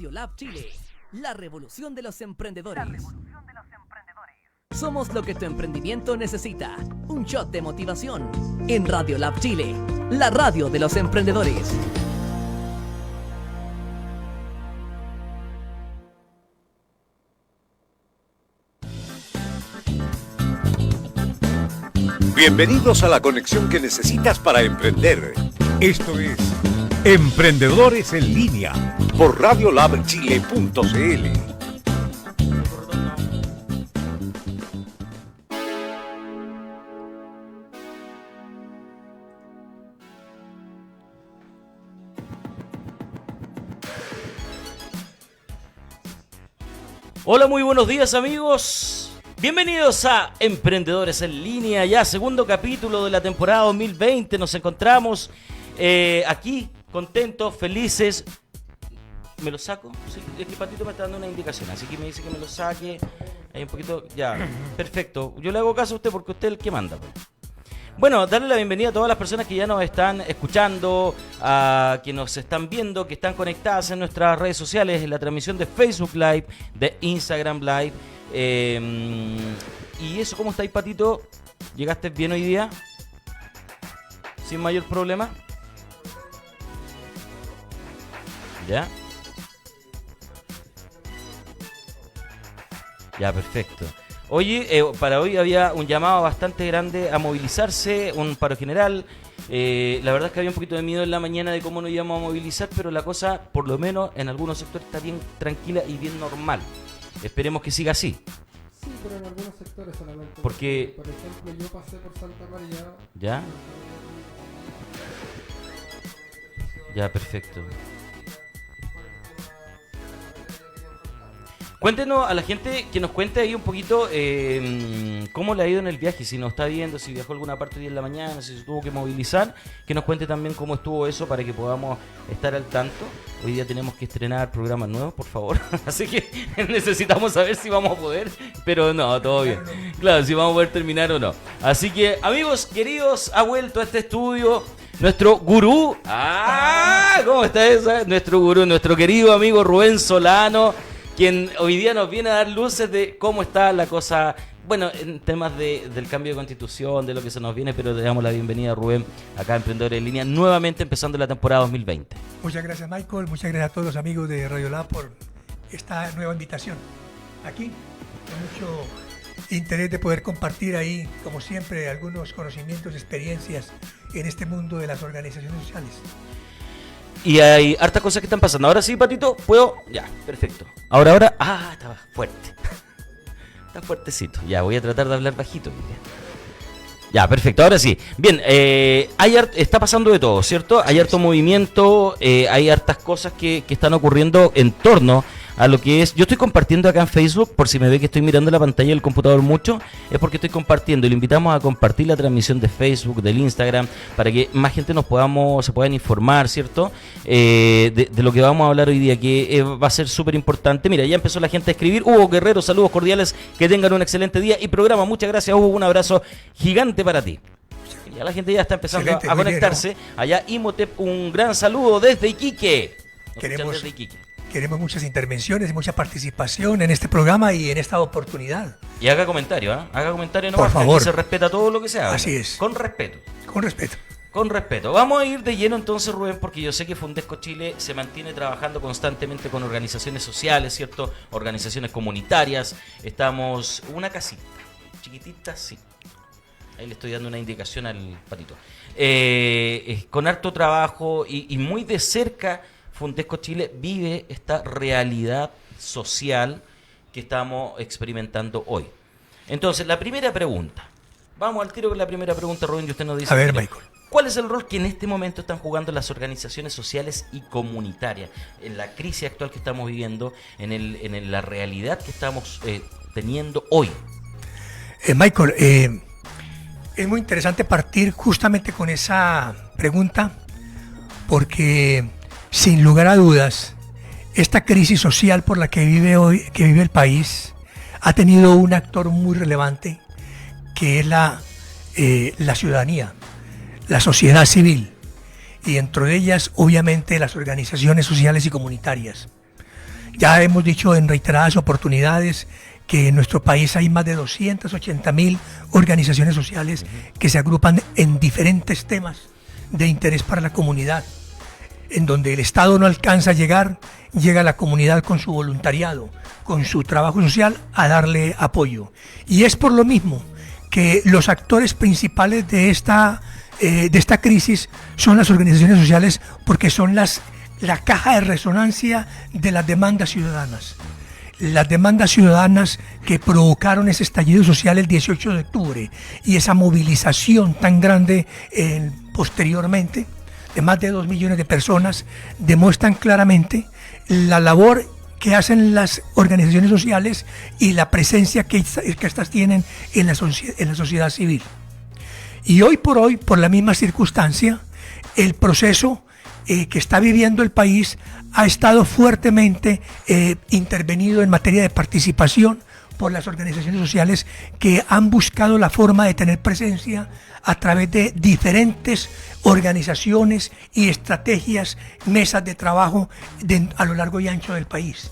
Radiolab Chile, la revolución de los emprendedores. Somos lo que tu emprendimiento necesita. Un shot de motivación en Radiolab Chile, la radio de los emprendedores. Bienvenidos a la conexión que necesitas para emprender. Esto es Emprendedores en Línea Por radiolabchile.cl. Hola, muy buenos días amigos. Bienvenidos a Emprendedores en Línea, ya segundo capítulo de la temporada 2020. Nos encontramos aquí, contentos, felices. ¿Me lo saco? Sí, es que Patito me está dando una indicación, así que me dice que me lo saque. Hay un poquito, ya, perfecto. Yo le hago caso a usted porque usted es el que manda, pues. Bueno, darle la bienvenida a todas las personas que ya nos están escuchando, a que nos están viendo, que están conectadas en nuestras redes sociales, en la transmisión de Facebook Live, de Instagram Live. Y eso, ¿cómo estáis, Patito? ¿Llegaste bien hoy día? ¿Sin mayor problema? ¿Ya? Ya, perfecto. Oye, para hoy había un llamado bastante grande a movilizarse, un paro general. La verdad es que había un poquito de miedo en la mañana de cómo nos íbamos a movilizar, pero la cosa, por lo menos en algunos sectores, está bien tranquila y bien normal. Esperemos que siga así. Sí, pero en algunos sectores solamente. Porque, por ejemplo, yo pasé por Santa María. ¿Ya? Ya, perfecto. Cuéntenos a la gente que nos cuente ahí un poquito cómo le ha ido en el viaje, si nos está viendo, si viajó alguna parte hoy en la mañana, si se tuvo que movilizar, que nos cuente también cómo estuvo eso para que podamos estar al tanto. Hoy día tenemos que estrenar programas nuevos, por favor, así que necesitamos saber si vamos a poder, pero no, todo bien. Claro, si vamos a poder terminar o no. Así que, amigos queridos, ha vuelto a este estudio nuestro gurú. ¿Cómo está esa? Nuestro gurú, nuestro querido amigo Rubén Solano, quien hoy día nos viene a dar luces de cómo está la cosa, bueno, en temas del cambio de constitución, de lo que se nos viene, pero le damos la bienvenida a Rubén, acá a Emprendedores en Línea, nuevamente empezando la temporada 2020. Muchas gracias, Michael, muchas gracias a todos los amigos de Radiolab por esta nueva invitación. Aquí, con mucho interés de poder compartir ahí, como siempre, algunos conocimientos, experiencias en este mundo de las organizaciones sociales. Y hay hartas cosas que están pasando. Ahora sí, Patito, ¿puedo? Ya, perfecto. Ahora. Estaba fuerte. Está fuertecito. Ya, voy a tratar de hablar bajito. Ya, perfecto. Ahora sí. Bien, está pasando de todo, ¿cierto? Hay harto movimiento, hay hartas cosas que están ocurriendo en torno a lo que es. Yo estoy compartiendo acá en Facebook, por si me ve que estoy mirando la pantalla del computador mucho, es porque estoy compartiendo y le invitamos a compartir la transmisión de Facebook, del Instagram, para que más gente se puedan informar, ¿cierto? De lo que vamos a hablar hoy día, que va a ser súper importante. Mira, ya empezó la gente a escribir. Hugo Guerrero, saludos cordiales, que tengan un excelente día y programa. Muchas gracias, Hugo, un abrazo gigante para ti. Ya la gente ya está empezando a conectarse. Bien, ¿no? Allá Imhotep, un gran saludo desde Iquique. Queremos muchas intervenciones y mucha participación en este programa y en esta oportunidad. Y haga comentario, Haga comentario nomás. Por favor. Aquí se respeta todo lo que se haga. Así es. Con respeto. Con respeto. Vamos a ir de lleno entonces, Rubén, porque yo sé que Fundesco Chile se mantiene trabajando constantemente con organizaciones sociales, ¿cierto? Organizaciones comunitarias. Estamos una casita, chiquitita, sí. Ahí le estoy dando una indicación al Patito. Con harto trabajo y muy de cerca, Fundesco Chile vive esta realidad social que estamos experimentando hoy. Entonces, la primera pregunta. Vamos al tiro con la primera pregunta, Rubén, y usted nos dice... A ver, Michael. ¿Cuál es el rol que en este momento están jugando las organizaciones sociales y comunitarias en la crisis actual que estamos viviendo, en la realidad que estamos teniendo hoy? Michael, es muy interesante partir justamente con esa pregunta, porque sin lugar a dudas, esta crisis social por la que vive el país, ha tenido un actor muy relevante, que es la ciudadanía, la sociedad civil, y dentro de ellas, obviamente, las organizaciones sociales y comunitarias. Ya hemos dicho en reiteradas oportunidades que en nuestro país hay más de 280.000 organizaciones sociales que se agrupan en diferentes temas de interés para la comunidad. En donde el Estado no alcanza a llegar, llega la comunidad con su voluntariado, con su trabajo social a darle apoyo. Y es por lo mismo que los actores principales de esta crisis son las organizaciones sociales, porque son la caja de resonancia de las demandas ciudadanas. Las demandas ciudadanas que provocaron ese estallido social el 18 de octubre y esa movilización tan grande posteriormente de más de 2 millones de personas demuestran claramente la labor que hacen las organizaciones sociales y la presencia que estas tienen en la sociedad civil. Y hoy por hoy, por la misma circunstancia, el proceso que está viviendo el país ha estado fuertemente intervenido en materia de participación por las organizaciones sociales, que han buscado la forma de tener presencia a través de diferentes organizaciones y estrategias, mesas de trabajo a lo largo y ancho del país.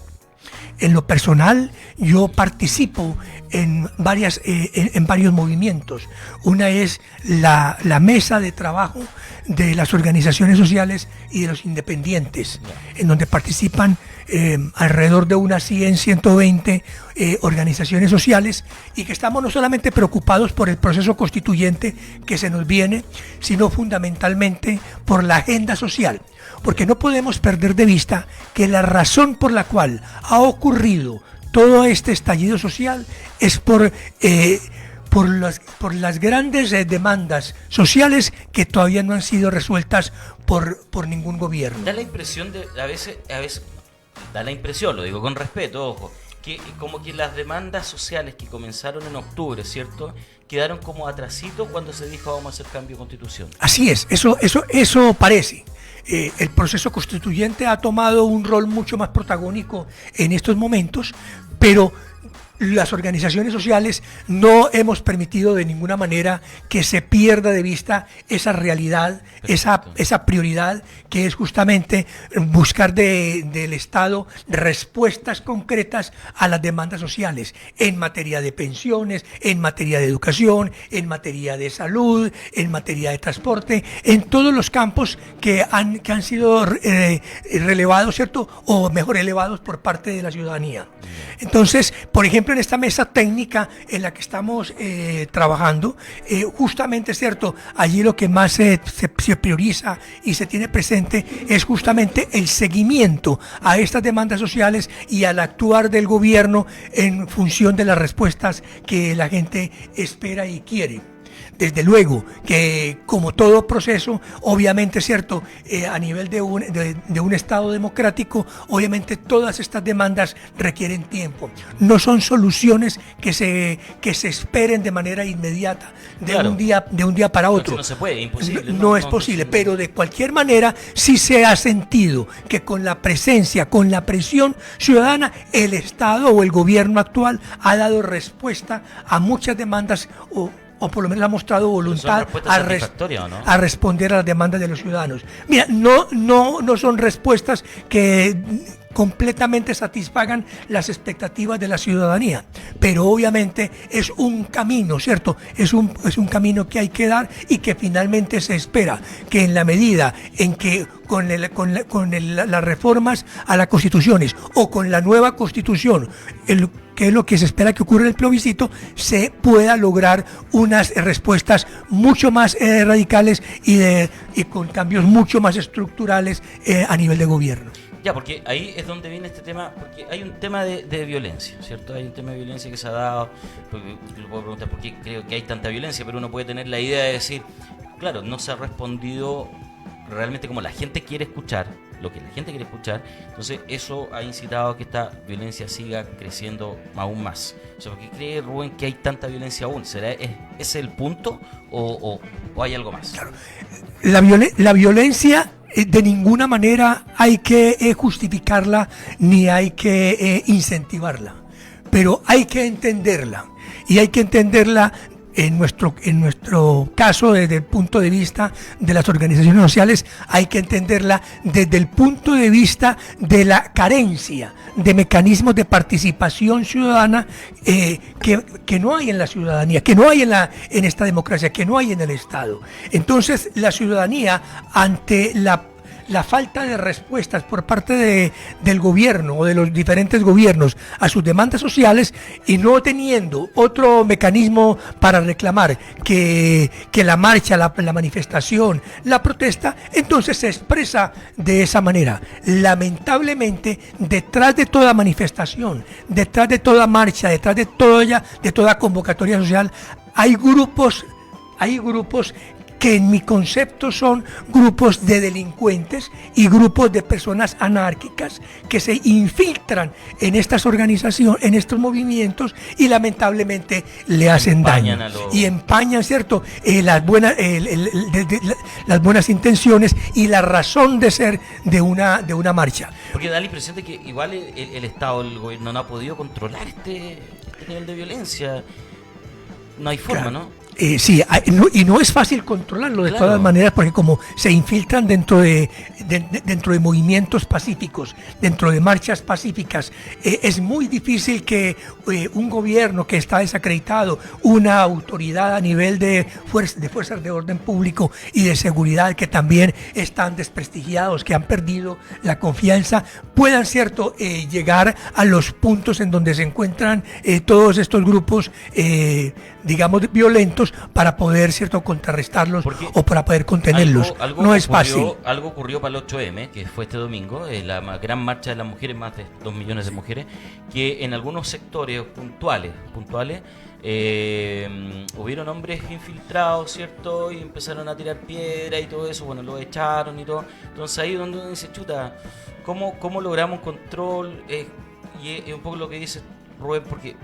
En lo personal, yo participo en varios movimientos. Una es la mesa de trabajo de las organizaciones sociales y de los independientes, en donde participan alrededor de unas 100, 120 organizaciones sociales, y que estamos no solamente preocupados por el proceso constituyente que se nos viene, sino fundamentalmente por la agenda social. Porque no podemos perder de vista que la razón por la cual ha ocurrido todo este estallido social es por las grandes demandas sociales que todavía no han sido resueltas por ningún gobierno. Da la impresión a veces da la impresión, lo digo con respeto, ojo, que como que las demandas sociales que comenzaron en octubre, ¿cierto?, quedaron como atrasitos cuando se dijo vamos a hacer cambio de constitución. Así es, eso parece. El proceso constituyente ha tomado un rol mucho más protagónico en estos momentos, pero las organizaciones sociales no hemos permitido de ninguna manera que se pierda de vista esa realidad, esa prioridad, que es justamente buscar del Estado respuestas concretas a las demandas sociales en materia de pensiones, en materia de educación, en materia de salud, en materia de transporte, en todos los campos que han sido relevados, ¿cierto? O mejor, elevados por parte de la ciudadanía. Entonces, por ejemplo, en esta mesa técnica en la que estamos trabajando, justamente, ¿cierto?, allí lo que más se prioriza y se tiene presente es justamente el seguimiento a estas demandas sociales y al actuar del gobierno en función de las respuestas que la gente espera y quiere. Desde luego que, como todo proceso, obviamente, ¿cierto?, a nivel de un Estado democrático, obviamente todas estas demandas requieren tiempo. No son soluciones que se esperen de manera inmediata, Claro. de un día para otro. No se puede, imposible. No es posible, pero de cualquier manera sí se ha sentido que con la presencia, con la presión ciudadana, el Estado o el gobierno actual ha dado respuesta a muchas demandas, o por lo menos ha mostrado voluntad a responder a las demandas de los ciudadanos. Mira, no son respuestas que completamente satisfagan las expectativas de la ciudadanía, pero obviamente es un camino, ¿cierto? Es un camino que hay que dar, y que finalmente se espera que, en la medida en que con las reformas a las constituciones o con la nueva constitución, que es lo que se espera que ocurra en el plebiscito, se pueda lograr unas respuestas mucho más radicales y con cambios mucho más estructurales a nivel de gobierno. Ya, porque ahí es donde viene este tema, porque hay un tema de violencia, ¿cierto? Hay un tema de violencia que se ha dado, porque yo le puedo preguntar por qué creo que hay tanta violencia, pero uno puede tener la idea de decir, claro, no se ha respondido realmente como la gente quiere escuchar, lo que la gente quiere escuchar, entonces eso ha incitado a que esta violencia siga creciendo aún más. O sea, ¿por qué cree Rubén que hay tanta violencia aún? ¿Será ese el punto o hay algo más? Claro. La violencia de ninguna manera hay que justificarla ni hay que incentivarla, pero hay que entenderla, y hay que entenderla en nuestro caso, desde el punto de vista de las organizaciones sociales, hay que entenderla desde el punto de vista de la carencia de mecanismos de participación ciudadana que no hay en la ciudadanía, que no hay en esta democracia, que no hay en el Estado. Entonces, la ciudadanía, ante la falta de respuestas por parte del gobierno o de los diferentes gobiernos a sus demandas sociales, y no teniendo otro mecanismo para reclamar que la marcha, la manifestación, la protesta, entonces se expresa de esa manera. Lamentablemente, detrás de toda manifestación, detrás de toda marcha, detrás de toda convocatoria social, hay grupos que en mi concepto son grupos de delincuentes y grupos de personas anárquicas que se infiltran en estas organizaciones, en estos movimientos, y lamentablemente le hacen daño y empañan, ¿cierto?, las buenas intenciones y la razón de ser de una marcha. Porque da la impresión de que igual el Estado, el gobierno no ha podido controlar este nivel de violencia. No hay forma, claro. ¿No? Sí, y no es fácil controlarlo de todas maneras, porque como se infiltran dentro de movimientos pacíficos, dentro de marchas pacíficas, es muy difícil que un gobierno que está desacreditado, una autoridad a nivel de fuerzas de orden público y de seguridad que también están desprestigiados, que han perdido la confianza, puedan, ¿cierto?, llegar a los puntos en donde se encuentran todos estos grupos, digamos, violentos, para poder, ¿cierto?, contrarrestarlos. Porque o para poder contenerlos. No es fácil. Algo ocurrió para el 8M, que fue este domingo, la gran marcha de las mujeres, más de 2 millones de mujeres, que en algunos sectores puntuales hubieron hombres infiltrados, ¿cierto?, y empezaron a tirar piedra y todo eso, bueno, lo echaron y todo. Entonces ahí donde uno dice, chuta, ¿cómo logramos control? Y es un poco lo que dice Rubén, porque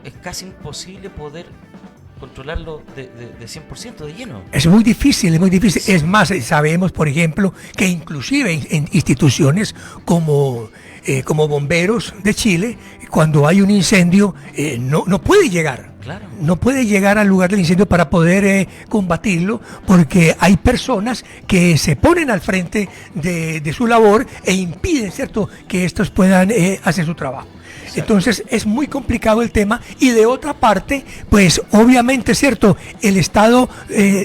es casi imposible poder controlarlo de 100% de lleno. Es muy difícil, es muy difícil. Es más, sabemos, por ejemplo, que inclusive en instituciones como Bomberos de Chile, cuando hay un incendio, no puede llegar. Claro. No puede llegar al lugar del incendio para poder combatirlo, porque hay personas que se ponen al frente de su labor e impiden, ¿cierto?, que estos puedan hacer su trabajo. Entonces es muy complicado el tema, y de otra parte, pues obviamente, ¿cierto?, el Estado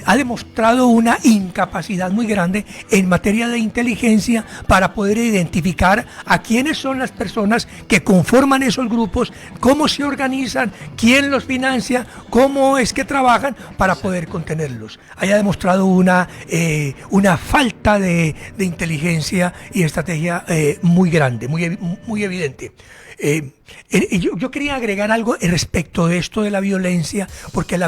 ha demostrado una incapacidad muy grande en materia de inteligencia para poder identificar a quiénes son las personas que conforman esos grupos, cómo se organizan, quién los financia, cómo es que trabajan para poder contenerlos. Haya demostrado una falta de inteligencia y estrategia muy grande, muy evidente. Yo quería agregar algo respecto de esto de la violencia, porque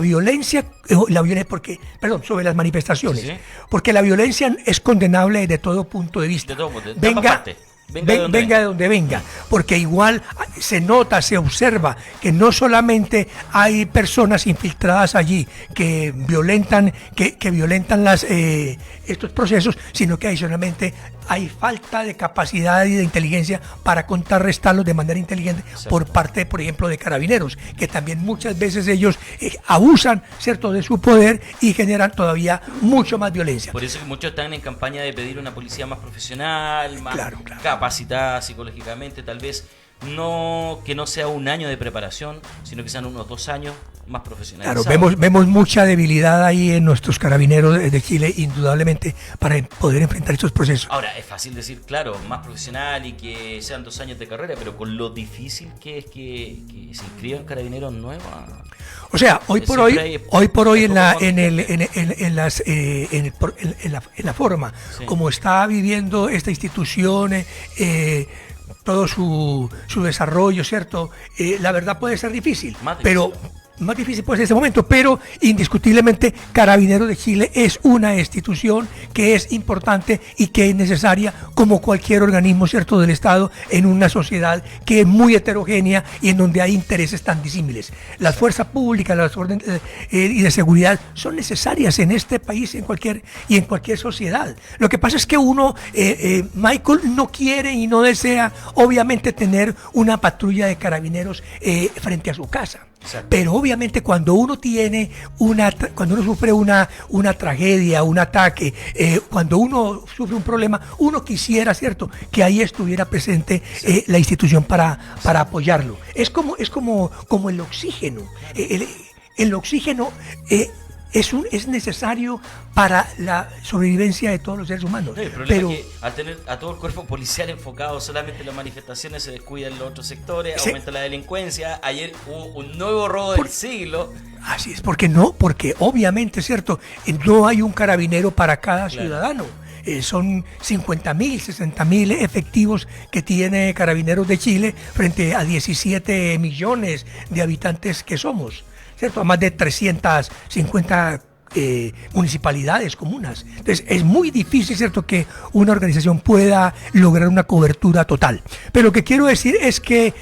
sobre las manifestaciones, sí. Porque la violencia es condenable desde todo punto de vista. Venga de donde venga, porque igual se nota, se observa que no solamente hay personas infiltradas allí que violentan estos procesos, sino que adicionalmente hay falta de capacidad y de inteligencia para contrarrestarlos de manera inteligente, sí, por parte, por ejemplo, de carabineros, que también muchas veces ellos abusan, ¿cierto?, de su poder y generan todavía mucho más violencia. Por eso que muchos están en campaña de pedir una policía más profesional, más capacitada psicológicamente, tal vez que no sea un año de preparación, sino que sean unos 2 años más profesionales. Claro, vemos mucha debilidad ahí en nuestros carabineros de Chile, indudablemente, para poder enfrentar estos procesos. Ahora, es fácil decir, claro, más profesional y que sean 2 años de carrera, pero con lo difícil que es que se inscriban carabineros nuevos. O sea, hoy por hoy en la forma, sí, como está viviendo esta institución, todo su desarrollo, ¿cierto? La verdad puede ser difícil, pero más difícil puede ser ese momento, pero indiscutiblemente Carabineros de Chile es una institución que es importante y que es necesaria como cualquier organismo, ¿cierto?, del Estado, en una sociedad que es muy heterogénea y en donde hay intereses tan disímiles. Las fuerzas públicas, las órdenes y de seguridad son necesarias en este país en cualquier sociedad. Lo que pasa es que uno, Michael, no quiere y no desea, obviamente, tener una patrulla de carabineros frente a su casa. Exacto. Pero obviamente cuando uno tiene cuando uno sufre una tragedia, un ataque, cuando uno sufre un problema, uno quisiera, ¿cierto?, que ahí estuviera presente la institución para apoyarlo. Es como el oxígeno. El oxígeno es necesario para la sobrevivencia de todos los seres humanos. No, el problema es que al tener a todo el cuerpo policial enfocado solamente en las manifestaciones, se descuidan los otros sectores, aumenta la delincuencia. Ayer hubo un nuevo robo del siglo. Así es, porque obviamente, ¿cierto?, no hay un carabinero para cada ciudadano. Son 50.000, 60.000 efectivos que tiene Carabineros de Chile frente a 17 millones de habitantes que somos, ¿cierto? A más de 350 municipalidades, comunas. Entonces es muy difícil, ¿cierto?, que una organización pueda lograr una cobertura total. Pero lo que quiero decir es que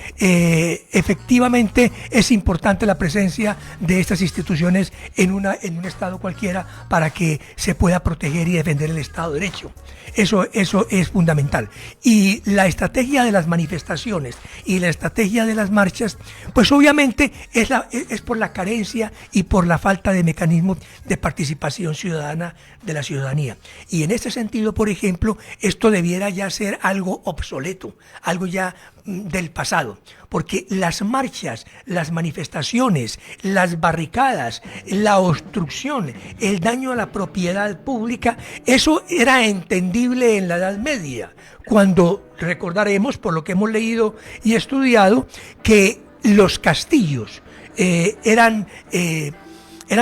efectivamente es importante la presencia de estas instituciones en un estado cualquiera para que se pueda proteger y defender el Estado de Derecho. Eso es fundamental. Y la estrategia de las manifestaciones y la estrategia de las marchas, pues obviamente es por la carencia y por la falta de mecanismos de participación ciudadana de la ciudadanía. Y en este sentido, por ejemplo, esto debiera ya ser algo obsoleto, algo ya del pasado, porque las marchas, las manifestaciones, las barricadas, la obstrucción, el daño a la propiedad pública, eso era entendible en la Edad Media, cuando recordaremos, por lo que hemos leído y estudiado, que los castillos eran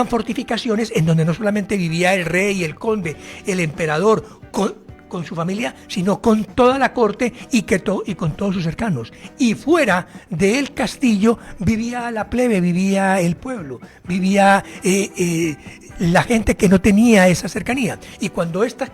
fortificaciones en donde no solamente vivía el rey, el conde, el emperador, con su familia, sino con toda la corte y con todos sus cercanos. Y fuera del castillo vivía la plebe, vivía el pueblo, vivía la gente que no tenía esa cercanía. Y cuando esta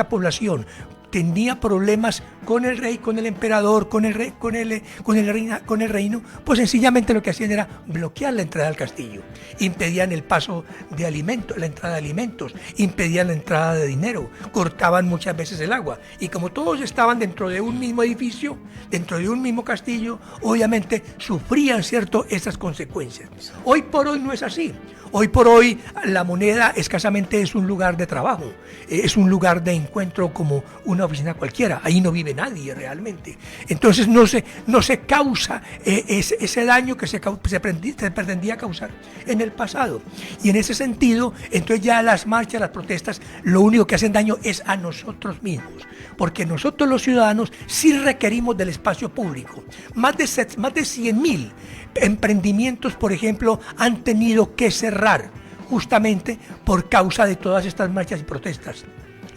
población tenía problemas con el rey, con el emperador, con el reino, pues sencillamente lo que hacían era bloquear la entrada al castillo, impedían el paso de alimentos, la entrada de alimentos, impedían la entrada de dinero, cortaban muchas veces el agua, y como todos estaban dentro de un mismo edificio, dentro de un mismo castillo, obviamente sufrían, ¿cierto?, esas consecuencias. Hoy por hoy no es así. Hoy por hoy la Moneda escasamente es un lugar de trabajo, es un lugar de encuentro como una oficina cualquiera, ahí no vive nadie realmente. Entonces no se causa ese daño que se pretendía causar en el pasado. Y en ese sentido, entonces ya las marchas, las protestas, lo único que hacen daño es a nosotros mismos, porque nosotros los ciudadanos sí requerimos del espacio público. Más de 100.000 emprendimientos, por ejemplo, han tenido que cerrar justamente por causa de todas estas marchas y protestas.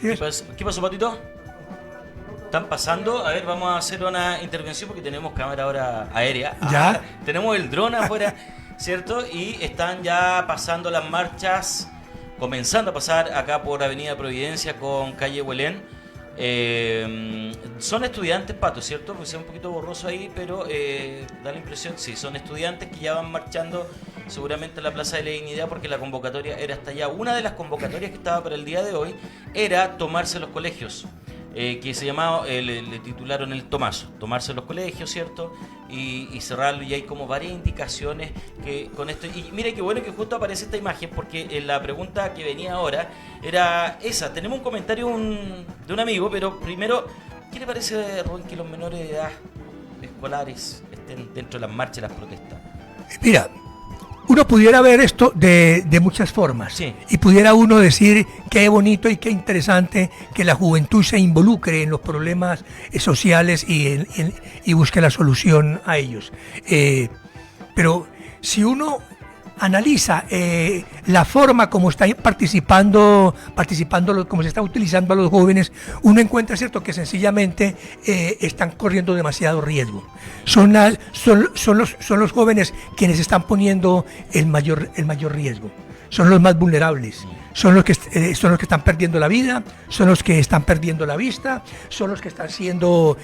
¿Qué pasó, Patito? ¿Están pasando? A ver, vamos a hacer una intervención porque tenemos cámara ahora aérea. ¿Ya? Tenemos el dron afuera, ¿cierto? Y están ya pasando las marchas, comenzando a pasar acá por Avenida Providencia con calle Huelén. Son estudiantes, Pato, ¿cierto? Porque se ve un poquito borroso ahí, pero da la impresión, sí, son estudiantes que ya van marchando seguramente a la Plaza de la Dignidad porque la convocatoria era hasta allá. Una de las convocatorias que estaba para el día de hoy era tomarse los colegios, que se llamaba, le titularon el tomazo, tomarse los colegios, ¿cierto? Y cerrarlo, y hay como varias indicaciones que con esto. Y mire qué bueno que justo aparece esta imagen, porque la pregunta que venía ahora era esa. Tenemos un comentario de un amigo, pero primero, ¿qué le parece, Rubén, que los menores de edad escolares estén dentro de las marchas y las protestas? Mira, uno pudiera ver esto de muchas formas, sí, y pudiera uno decir qué bonito y qué interesante que la juventud se involucre en los problemas sociales y busque la solución a ellos. Pero si uno analiza la forma como están participando, como se está utilizando a los jóvenes, uno encuentra, cierto, que sencillamente están corriendo demasiado riesgo. Son los jóvenes quienes están poniendo el mayor riesgo. Son los más vulnerables. son los que están perdiendo la vida, son los que están perdiendo la vista, son los que están siendo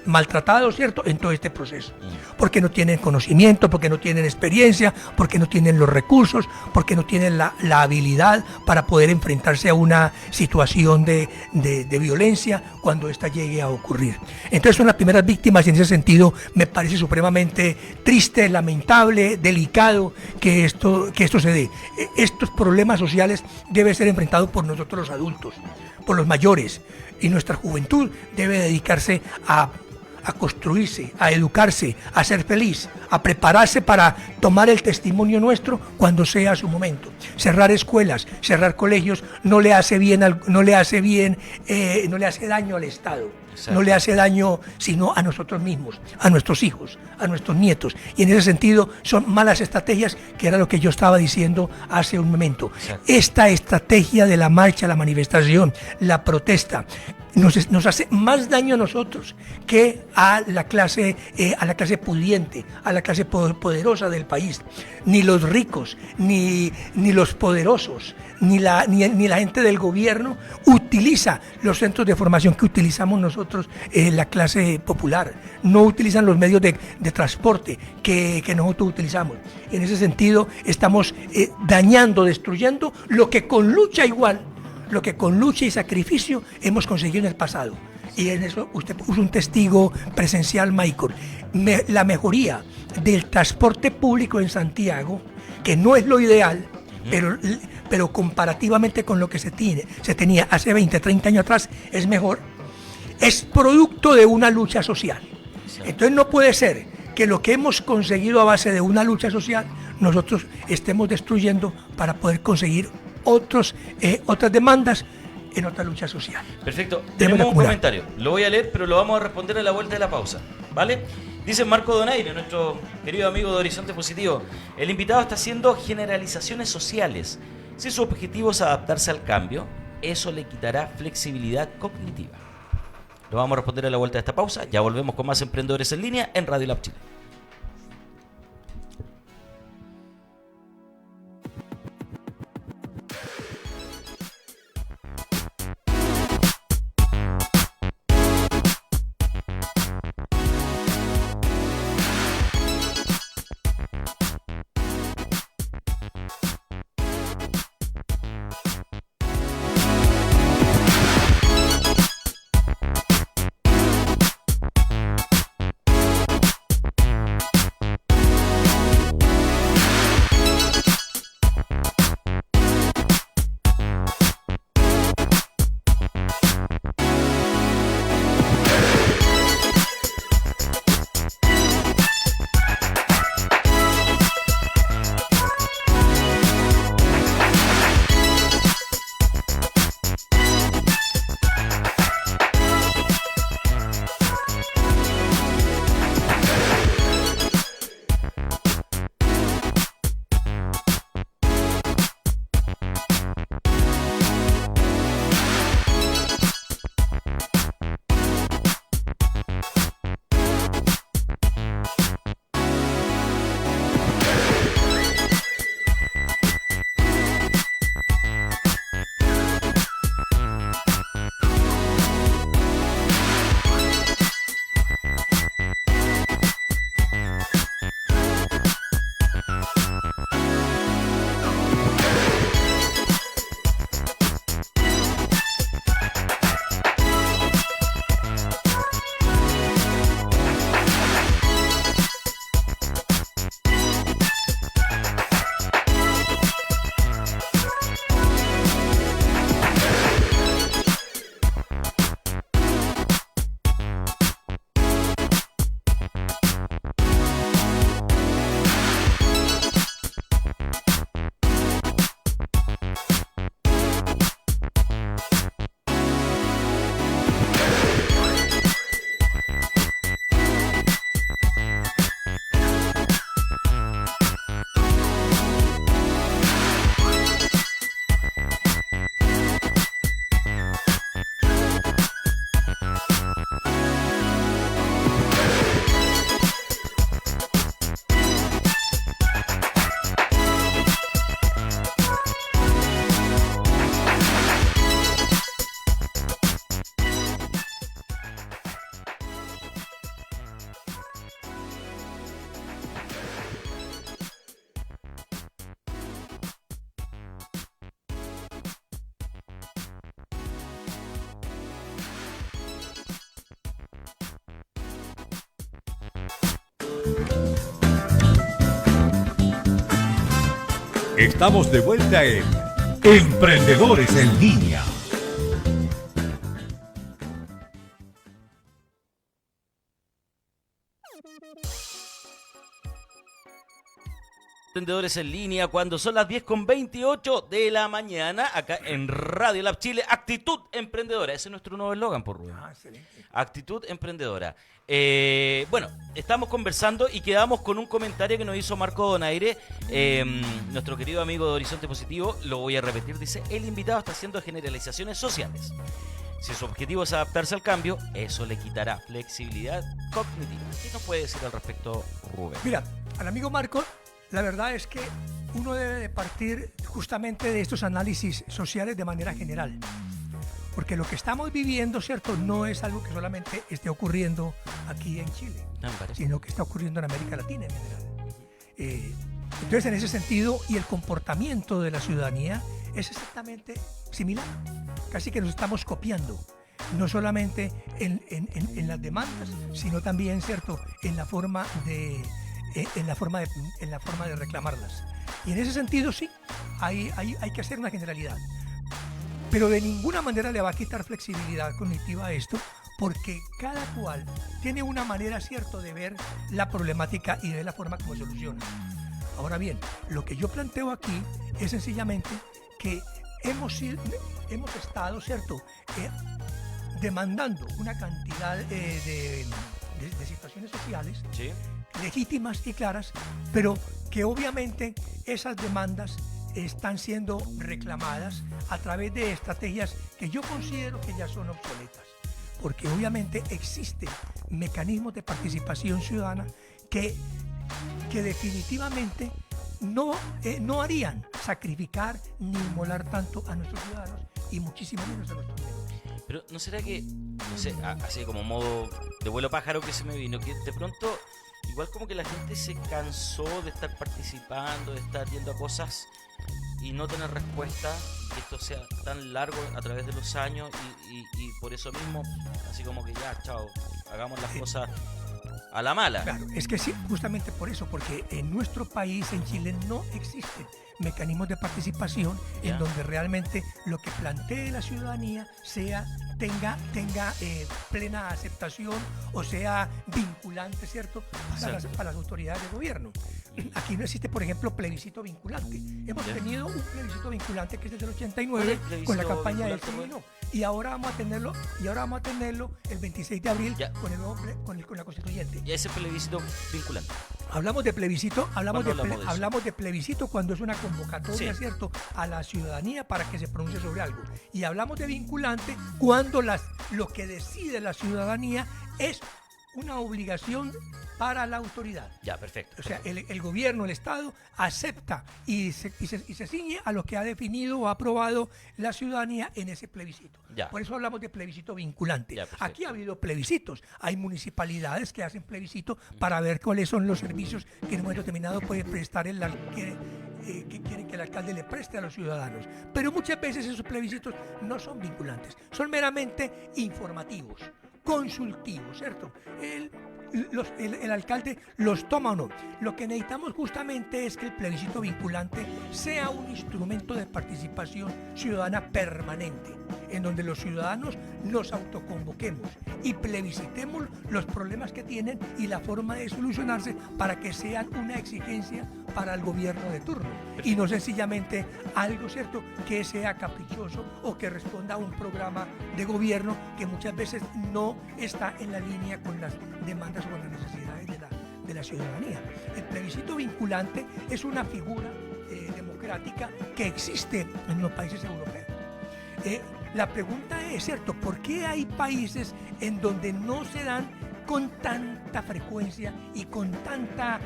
maltratados, ¿cierto?, en todo este proceso. Porque no tienen conocimiento, porque no tienen experiencia, porque no tienen los recursos, porque no tienen la habilidad para poder enfrentarse a una situación de violencia cuando ésta llegue a ocurrir. Entonces son las primeras víctimas y en ese sentido me parece supremamente triste, lamentable, delicado que esto se dé. Estos problemas sociales deben ser enfrentados por nosotros los adultos, por los mayores, y nuestra juventud debe dedicarse a construirse, a educarse, a ser feliz, a prepararse para tomar el testimonio nuestro cuando sea su momento. Cerrar escuelas, cerrar colegios no le hace daño al Estado. Exacto. No le hace daño sino a nosotros mismos, a nuestros hijos, a nuestros nietos. Y en ese sentido son malas estrategias, que era lo que yo estaba diciendo hace un momento. Exacto. Esta estrategia de la marcha, la manifestación, la protesta, nos hace más daño a nosotros que a la clase pudiente, a la clase poderosa del país. Ni los ricos, ni los poderosos, ni la gente del gobierno utiliza los centros de formación que utilizamos nosotros, la clase popular. No utilizan los medios de transporte que nosotros utilizamos. En ese sentido estamos dañando, destruyendo lo que con lucha y sacrificio hemos conseguido en el pasado. Y en eso usted puso un testigo presencial, Michael. La mejoría del transporte público en Santiago, que no es lo ideal, pero comparativamente con lo que se tenía hace 20, 30 años atrás, es mejor, es producto de una lucha social. Entonces no puede ser que lo que hemos conseguido a base de una lucha social, nosotros estemos destruyendo para poder conseguir otras demandas en otra lucha social. Perfecto. Tenemos un comentario. Lo voy a leer, pero lo vamos a responder a la vuelta de la pausa, ¿vale? Dice Marco Donaire, nuestro querido amigo de Horizonte Positivo: el invitado está haciendo generalizaciones sociales. Si su objetivo es adaptarse al cambio, eso le quitará flexibilidad cognitiva. Lo vamos a responder a la vuelta de esta pausa. Ya volvemos con más Emprendedores en Línea en Radio Lab Chile. Estamos de vuelta en Emprendedores en Línea. Emprendedores en línea cuando son las 10:28 de la mañana, acá en Radio Lab Chile. Actitud emprendedora, ese es nuestro nuevo eslogan, por Rubén. Actitud emprendedora. Bueno, estamos conversando y quedamos con un comentario que nos hizo Marco Donaire, nuestro querido amigo de Horizonte Positivo. Lo voy a repetir, dice: el invitado está haciendo generalizaciones sociales. Si su objetivo es adaptarse al cambio, eso le quitará flexibilidad cognitiva. ¿Qué nos puede decir al respecto, Rubén? Mira, al amigo Marco, la verdad es que uno debe de partir justamente de estos análisis sociales de manera general. Porque lo que estamos viviendo, ¿cierto?, no es algo que solamente esté ocurriendo aquí en Chile, sino que está ocurriendo en América Latina en general. Entonces, en ese sentido, y el comportamiento de la ciudadanía es exactamente similar. Casi que nos estamos copiando, no solamente en las demandas, sino también, ¿cierto?, en la forma de reclamarlas. Y en ese sentido, sí, hay que hacer una generalidad. Pero de ninguna manera le va a quitar flexibilidad cognitiva a esto, porque cada cual tiene una manera, cierto, de ver la problemática y de la forma como soluciona. Ahora bien, lo que yo planteo aquí es sencillamente que hemos estado, cierto, demandando una cantidad de situaciones sociales, ¿sí?, legítimas y claras, pero que obviamente esas demandas están siendo reclamadas a través de estrategias que yo considero que ya son obsoletas, porque obviamente existen mecanismos de participación ciudadana que definitivamente no harían sacrificar ni inmolar tanto a nuestros ciudadanos y muchísimo menos a nuestros negocios. Pero ¿no será que, no sé, así como modo de vuelo pájaro que se me vino, que de pronto igual como que la gente se cansó de estar participando, de estar yendo a cosas y no tener respuesta, que esto sea tan largo a través de los años y por eso mismo, así como que ya, chao, hagamos las cosas a la mala? Claro, es que sí, justamente por eso, porque en nuestro país, en Chile, no existen mecanismos de participación en donde realmente lo que plantee la ciudadanía tenga plena aceptación o sea vinculante, ¿cierto?, para las autoridades de gobierno. Aquí no existe, por ejemplo, plebiscito vinculante. Hemos tenido un plebiscito vinculante que es desde el 89 con la campaña del sí y no. Y ahora vamos a tenerlo el 26 de abril con la constituyente. ¿Y ese plebiscito vinculante? Hablamos de plebiscito, hablamos de plebiscito cuando es una convocatoria, sí, ¿cierto?, a la ciudadanía para que se pronuncie sobre algo. Y hablamos de vinculante cuando lo que decide la ciudadanía es una obligación para la autoridad. Ya, perfecto. O sea, el gobierno, el Estado, acepta y se ciñe a lo que ha definido o aprobado la ciudadanía en ese plebiscito. Ya. Por eso hablamos de plebiscito vinculante. Ya, aquí ha habido plebiscitos. Hay municipalidades que hacen plebiscito para ver cuáles son los servicios que en un momento determinado puede prestar que quieren que el alcalde le preste a los ciudadanos. Pero muchas veces esos plebiscitos no son vinculantes, son meramente informativos, consultivos, ¿cierto? El alcalde los toma o no. Lo que necesitamos justamente es que el plebiscito vinculante sea un instrumento de participación ciudadana permanente, en donde los ciudadanos nos autoconvoquemos y plebiscitemos los problemas que tienen y la forma de solucionarse para que sean una exigencia para el gobierno de turno y no sencillamente algo, ¿cierto?, que sea caprichoso o que responda a un programa de gobierno que muchas veces no está en la línea con las demandas o las necesidades de la ciudadanía. El plebiscito vinculante es una figura democrática que existe en los países europeos. La pregunta es, ¿cierto?, ¿por qué hay países en donde no se dan con tanta frecuencia y con tanta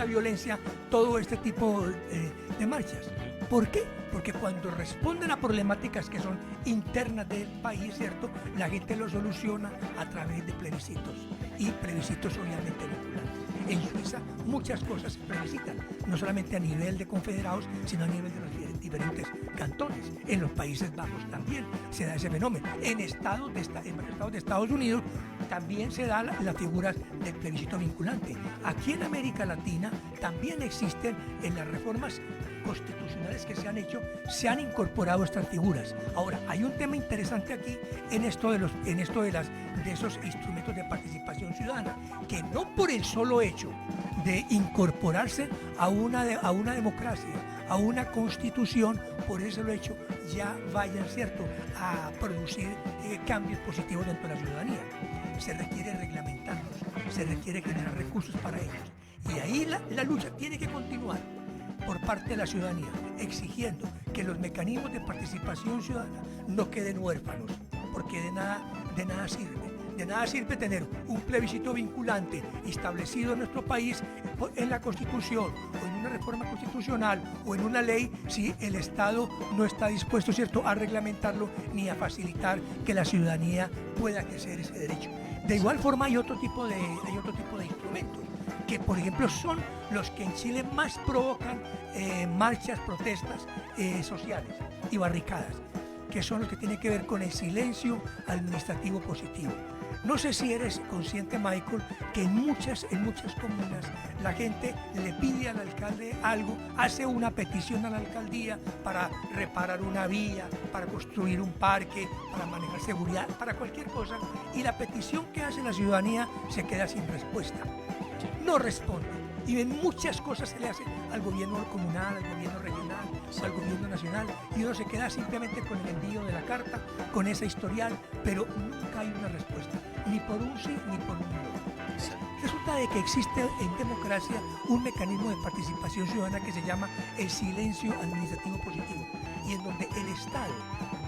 violencia todo este tipo de marchas? ¿Por qué? Porque cuando responden a problemáticas que son internas del país, ¿cierto?, la gente lo soluciona a través de plebiscitos y plebiscitos obviamente vinculantes. En Suiza muchas cosas se plebiscitan, no solamente a nivel de confederados, sino a nivel de los diferentes cantones. En los Países Bajos también se da ese fenómeno. En varios estados de Estados Unidos también se da la figura del plebiscito vinculante. Aquí en América Latina también existen, en las reformas constitucionales que se han hecho, se han incorporado estas figuras. Ahora, hay un tema interesante aquí en esto de esos instrumentos de participación ciudadana, que no por el solo hecho de incorporarse a una democracia, a una constitución, por ese solo hecho ya vayan, ¿cierto?, a producir cambios positivos dentro de la ciudadanía. Se requiere reglamentarlos, se requiere generar recursos para ellos. Y ahí la lucha tiene que continuar por parte de la ciudadanía, exigiendo que los mecanismos de participación ciudadana no queden huérfanos, porque de nada sirve. De nada sirve tener un plebiscito vinculante establecido en nuestro país en la Constitución o en una reforma constitucional o en una ley si el Estado no está dispuesto, ¿cierto?, a reglamentarlo ni a facilitar que la ciudadanía pueda ejercer ese derecho. De igual forma hay otro tipo de instrumentos que, por ejemplo, son los que en Chile más provocan marchas, protestas sociales y barricadas, que son los que tienen que ver con el silencio administrativo positivo. No sé si eres consciente, Michael, que en muchas comunas la gente le pide al alcalde algo, hace una petición a la alcaldía para reparar una vía, para construir un parque, para manejar seguridad, para cualquier cosa, y la petición que hace la ciudadanía se queda sin respuesta. No responde. Y en muchas cosas se le hace al gobierno comunal, al gobierno regional, al gobierno nacional, y uno se queda simplemente con el envío de la carta, con esa historial, pero nunca hay una respuesta, ni por un sí ni por un no. Resulta de que existe en democracia un mecanismo de participación ciudadana que se llama el silencio administrativo positivo, y en donde el Estado,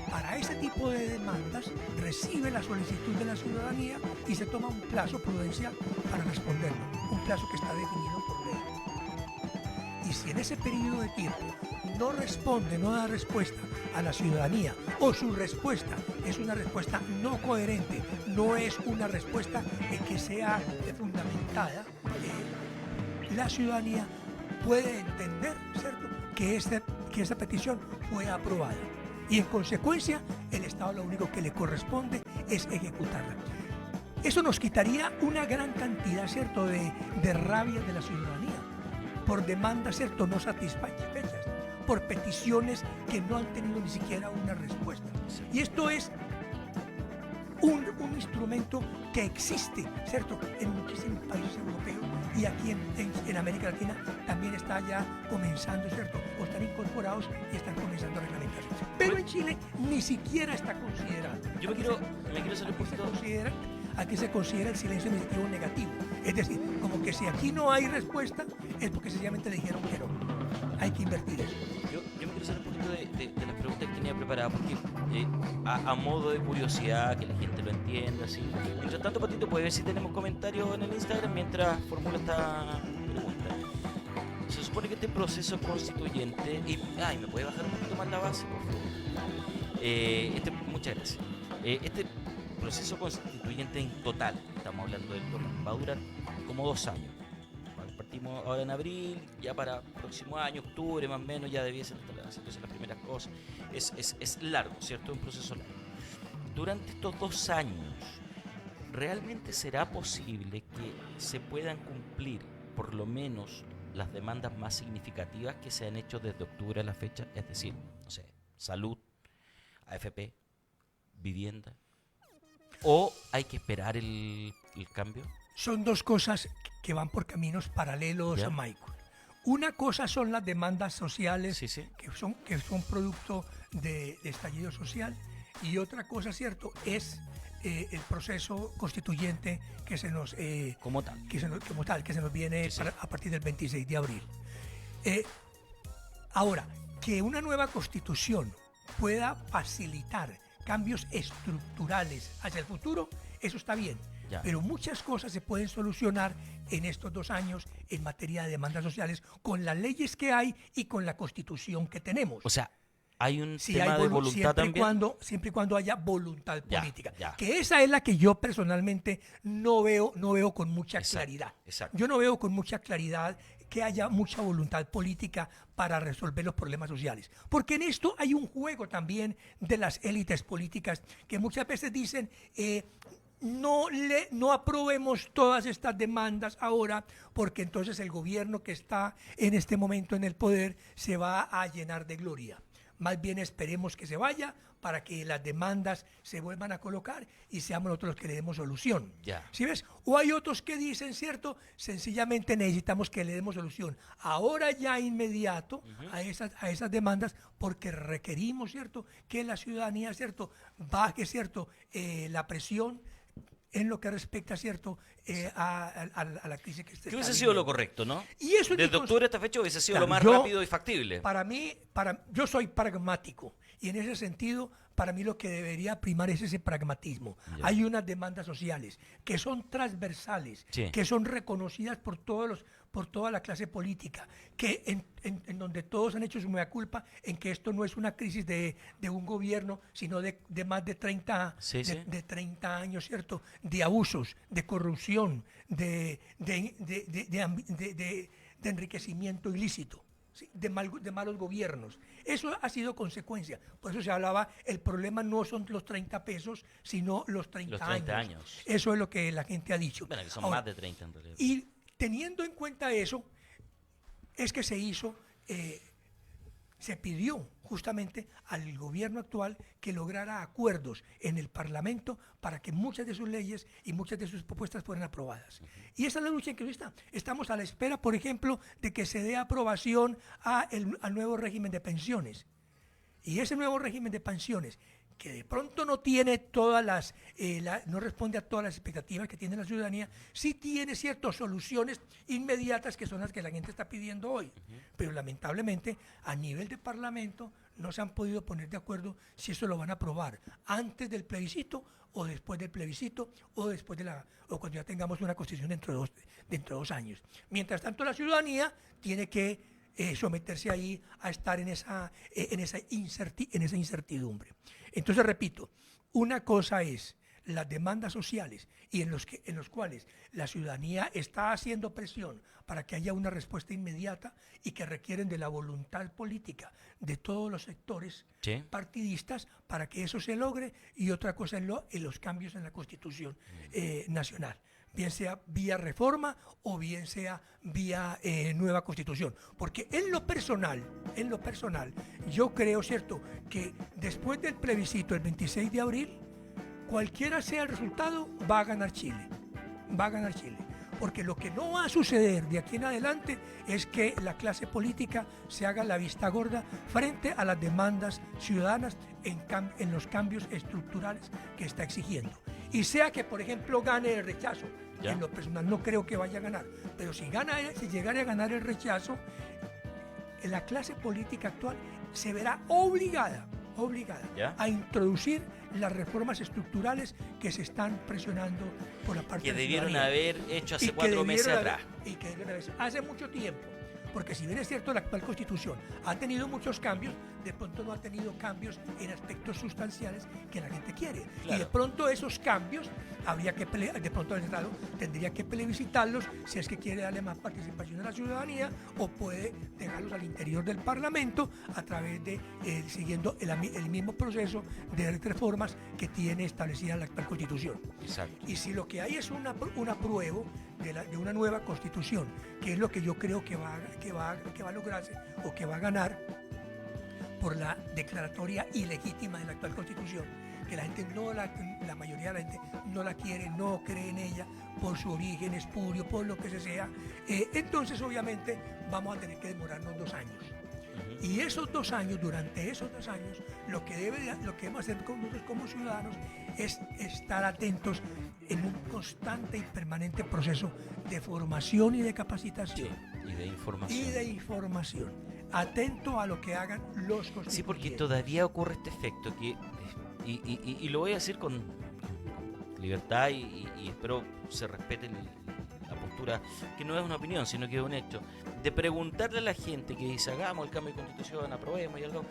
para ese tipo de demandas, recibe la solicitud de la ciudadanía y se toma un plazo prudencial para responderlo, un plazo que está definido por ley. Y si en ese periodo de tiempo no responde, no da respuesta a la ciudadanía, o su respuesta es una respuesta no coherente, no es una respuesta que sea fundamentada, la ciudadanía puede entender, ¿cierto?, que esa petición fue aprobada. Y en consecuencia, el Estado lo único que le corresponde es ejecutarla. Eso nos quitaría una gran cantidad, ¿cierto?, de rabia de la ciudadanía, por demandas, ¿cierto?, no satisfechas, por peticiones que no han tenido ni siquiera una respuesta. Y esto es un instrumento que existe, ¿cierto?, en muchísimos países europeos, y aquí en América Latina también está ya comenzando, ¿cierto?, o están incorporados y están comenzando a reglamentarse. Pero en Chile ni siquiera está considerado. Yo me quiero hacer un poquito... Aquí se considera el silencio administrativo negativo. Es decir, como que si aquí no hay respuesta, es porque sencillamente le dijeron que no. Hay que invertir eso. Yo me quiero hacer un poquito de las preguntas que tenía preparadas, porque a modo de curiosidad, que la gente lo entienda, así. Mientras tanto, Patito, puede ver si tenemos comentarios en el Instagram mientras formula esta pregunta. Se supone que este proceso constituyente... ¿me puede bajar un poquito más la base, por favor? Muchas gracias. Este proceso constituyente en total, estamos hablando del total, va a durar como 2 años. Partimos ahora en abril, ya para próximo año, octubre más o menos, ya debiesen estar haciéndose las primeras cosas. Es largo, ¿cierto? Es un proceso largo. Durante estos 2 años, ¿realmente será posible que se puedan cumplir por lo menos las demandas más significativas que se han hecho desde octubre a la fecha? Es decir, no sé, salud, AFP, vivienda. ¿O hay que esperar el cambio? Son dos cosas que van por caminos paralelos, ¿Ya? Michael. Una cosa son las demandas sociales, Sí, sí. que son producto de estallido social, y otra cosa, cierto, es el proceso constituyente que se nos Como tal. que se nos viene Sí, sí. a partir del 26 de abril. Ahora, que una nueva constitución pueda facilitar cambios estructurales hacia el futuro, eso está bien. Ya. Pero muchas cosas se pueden solucionar en estos 2 años en materia de demandas sociales con las leyes que hay y con la constitución que tenemos. O sea, hay un Si tema hay de voluntad siempre también. siempre y cuando haya voluntad Ya, política. ya. Que esa es la que yo personalmente no veo con mucha Exacto, claridad. exacto. Yo no veo con mucha claridad que haya mucha voluntad política para resolver los problemas sociales. Porque en esto hay un juego también de las élites políticas que muchas veces dicen... no aprobemos todas estas demandas ahora porque entonces el gobierno que está en este momento en el poder se va a llenar de gloria. Más bien esperemos que se vaya para que las demandas se vuelvan a colocar y seamos nosotros los que le demos solución. Ya. ¿Sí ves? O hay otros que dicen, ¿cierto? Sencillamente necesitamos que le demos solución ahora ya inmediato a esas demandas porque requerimos, ¿cierto? Que la ciudadanía, ¿cierto? Baje, ¿cierto? La presión en lo que respecta, ¿cierto? A la crisis que Que hubiese sido lo correcto, ¿no? Y eso desde octubre a esta fecha hubiese sido Claro, lo más yo- rápido y factible. Para mí, yo soy pragmático y en ese sentido, para mí lo que debería primar es ese pragmatismo. Ya. Hay unas demandas sociales que son transversales, Sí. que son reconocidas por toda la clase política, que en donde todos han hecho su mea culpa en que esto no es una crisis de un gobierno, sino de más de 30, Sí, sí. de 30 años, ¿cierto? De abusos, de corrupción, de enriquecimiento ilícito. ¿Sí? De malos gobiernos. Eso ha sido consecuencia. Por eso se hablaba, el problema no son los 30 pesos, sino los 30, Los 30 años. Eso es lo que la gente ha dicho. Bueno, que son Ahora, más de 30 en realidad. y teniendo en cuenta eso, es que se pidió justamente al gobierno actual que lograra acuerdos en el Parlamento para que muchas de sus leyes y muchas de sus propuestas fueran aprobadas. Y esa es la lucha en que hoy está. Estamos a la espera, por ejemplo, de que se dé aprobación al nuevo régimen de pensiones. Y ese nuevo régimen de pensiones, que de pronto no tiene no responde a todas las expectativas que tiene la ciudadanía, sí tiene ciertas soluciones inmediatas que son las que la gente está pidiendo hoy. Pero lamentablemente, a nivel de Parlamento, no se han podido poner de acuerdo si eso lo van a aprobar antes del plebiscito o después del plebiscito o cuando ya tengamos una constitución dentro de 2 años. Mientras tanto, la ciudadanía tiene que someterse ahí a estar en esa incertidumbre. Entonces, repito, una cosa es las demandas sociales y en los cuales la ciudadanía está haciendo presión para que haya una respuesta inmediata y que requieren de la voluntad política de todos los sectores Sí. partidistas para que eso se logre, y otra cosa en los cambios en la Constitución nacional, bien sea vía reforma o bien sea vía nueva Constitución. Porque en lo personal, yo creo, ¿cierto?, que después del plebiscito el 26 de abril, cualquiera sea el resultado, va a ganar Chile. Va a ganar Chile. Porque lo que no va a suceder de aquí en adelante es que la clase política se haga la vista gorda frente a las demandas ciudadanas en los cambios estructurales que está exigiendo. Y sea que, por ejemplo, gane el rechazo. Ya. En lo personal no creo que vaya a ganar. Pero si llegara a ganar el rechazo, la clase política actual se verá obligada ¿Ya? a introducir las reformas estructurales que se están presionando por la parte Que de la debieron ciudadanía. haber hecho Y hace que 4 meses debieron atrás. y que debieron haber hace mucho tiempo. Porque si bien es cierto, la actual Constitución ha tenido muchos cambios, de pronto no ha tenido cambios en aspectos sustanciales que la gente quiere. Claro. Y de pronto esos cambios de pronto el Estado tendría que plebiscitarlos si es que quiere darle más participación a la ciudadanía, o puede dejarlos al interior del Parlamento a través de siguiendo el mismo proceso de reformas que tiene establecida la actual Constitución. Exacto. Y si lo que hay es un apruebo de una nueva Constitución, que es lo que yo creo que va a lograrse o que va a ganar por la declaratoria ilegítima de la actual Constitución, que la gente la mayoría de la gente no la quiere, no cree en ella por su origen espurio, por lo que sea, entonces obviamente vamos a tener que demorarnos 2 años. Y durante esos 2 años, lo que debemos hacer nosotros como ciudadanos es estar atentos en un constante y permanente proceso de formación y de capacitación. Y de información. Y de información. Atento a lo que hagan los constituyentes. Sí, porque todavía ocurre este efecto que, y lo voy a decir con libertad y espero se respete la postura, que no es una opinión, sino que es un hecho, de preguntarle a la gente que dice, hagamos el cambio de Constitución, aprobemos y algo,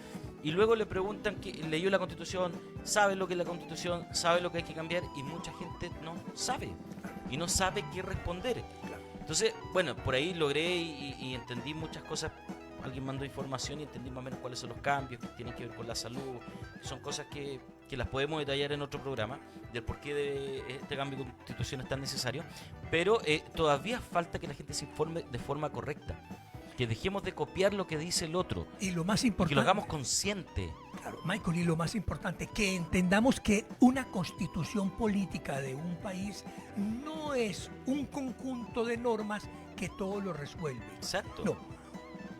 y luego le preguntan que leyó la Constitución, sabe lo que es la Constitución, sabe lo que hay que cambiar, y mucha gente no sabe, y no sabe qué responder. Entonces, bueno, por ahí logré y entendí muchas cosas. Alguien mandó información y entendí más o menos cuáles son los cambios que tienen que ver con la salud. Son cosas que las podemos detallar en otro programa, del por qué de este cambio de constitución es tan necesario. Pero todavía falta que la gente se informe de forma correcta. Que dejemos de copiar lo que dice el otro. Y lo más Y que importante, lo hagamos consciente. claro, Michael, y lo más importante, que entendamos que una constitución política de un país no es un conjunto de normas que todo lo resuelve. Exacto. No,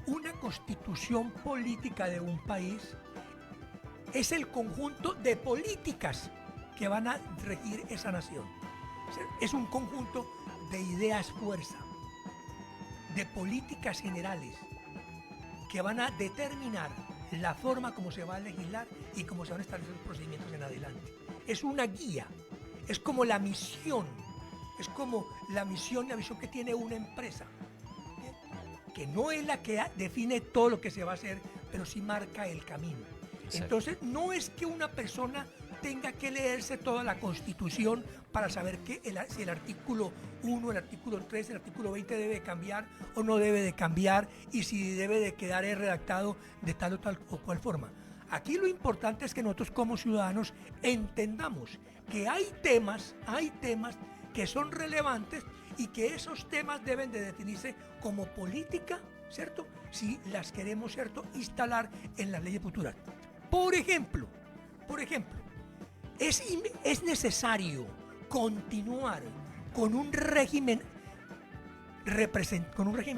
una constitución política de un país es el conjunto de políticas que van a regir esa nación. O sea, es un conjunto de ideas fuerza, de políticas generales que van a determinar la forma como se va a legislar y cómo se van a establecer los procedimientos en adelante. Es una guía, es como la misión que tiene una empresa, ¿bien? Que no es la que define todo lo que se va a hacer, pero sí marca el camino. Exacto. Entonces, no es que una persona tenga que leerse toda la Constitución para saber si el artículo 1, el artículo 3, el artículo 20 debe cambiar o no debe de cambiar y si debe de quedar redactado de tal o cual forma. Aquí lo importante es que nosotros como ciudadanos entendamos que hay temas que son relevantes y que esos temas deben de definirse como política, ¿cierto? Si las queremos, ¿cierto?, instalar en las leyes futuras. Por ejemplo, es necesario continuar con un régimen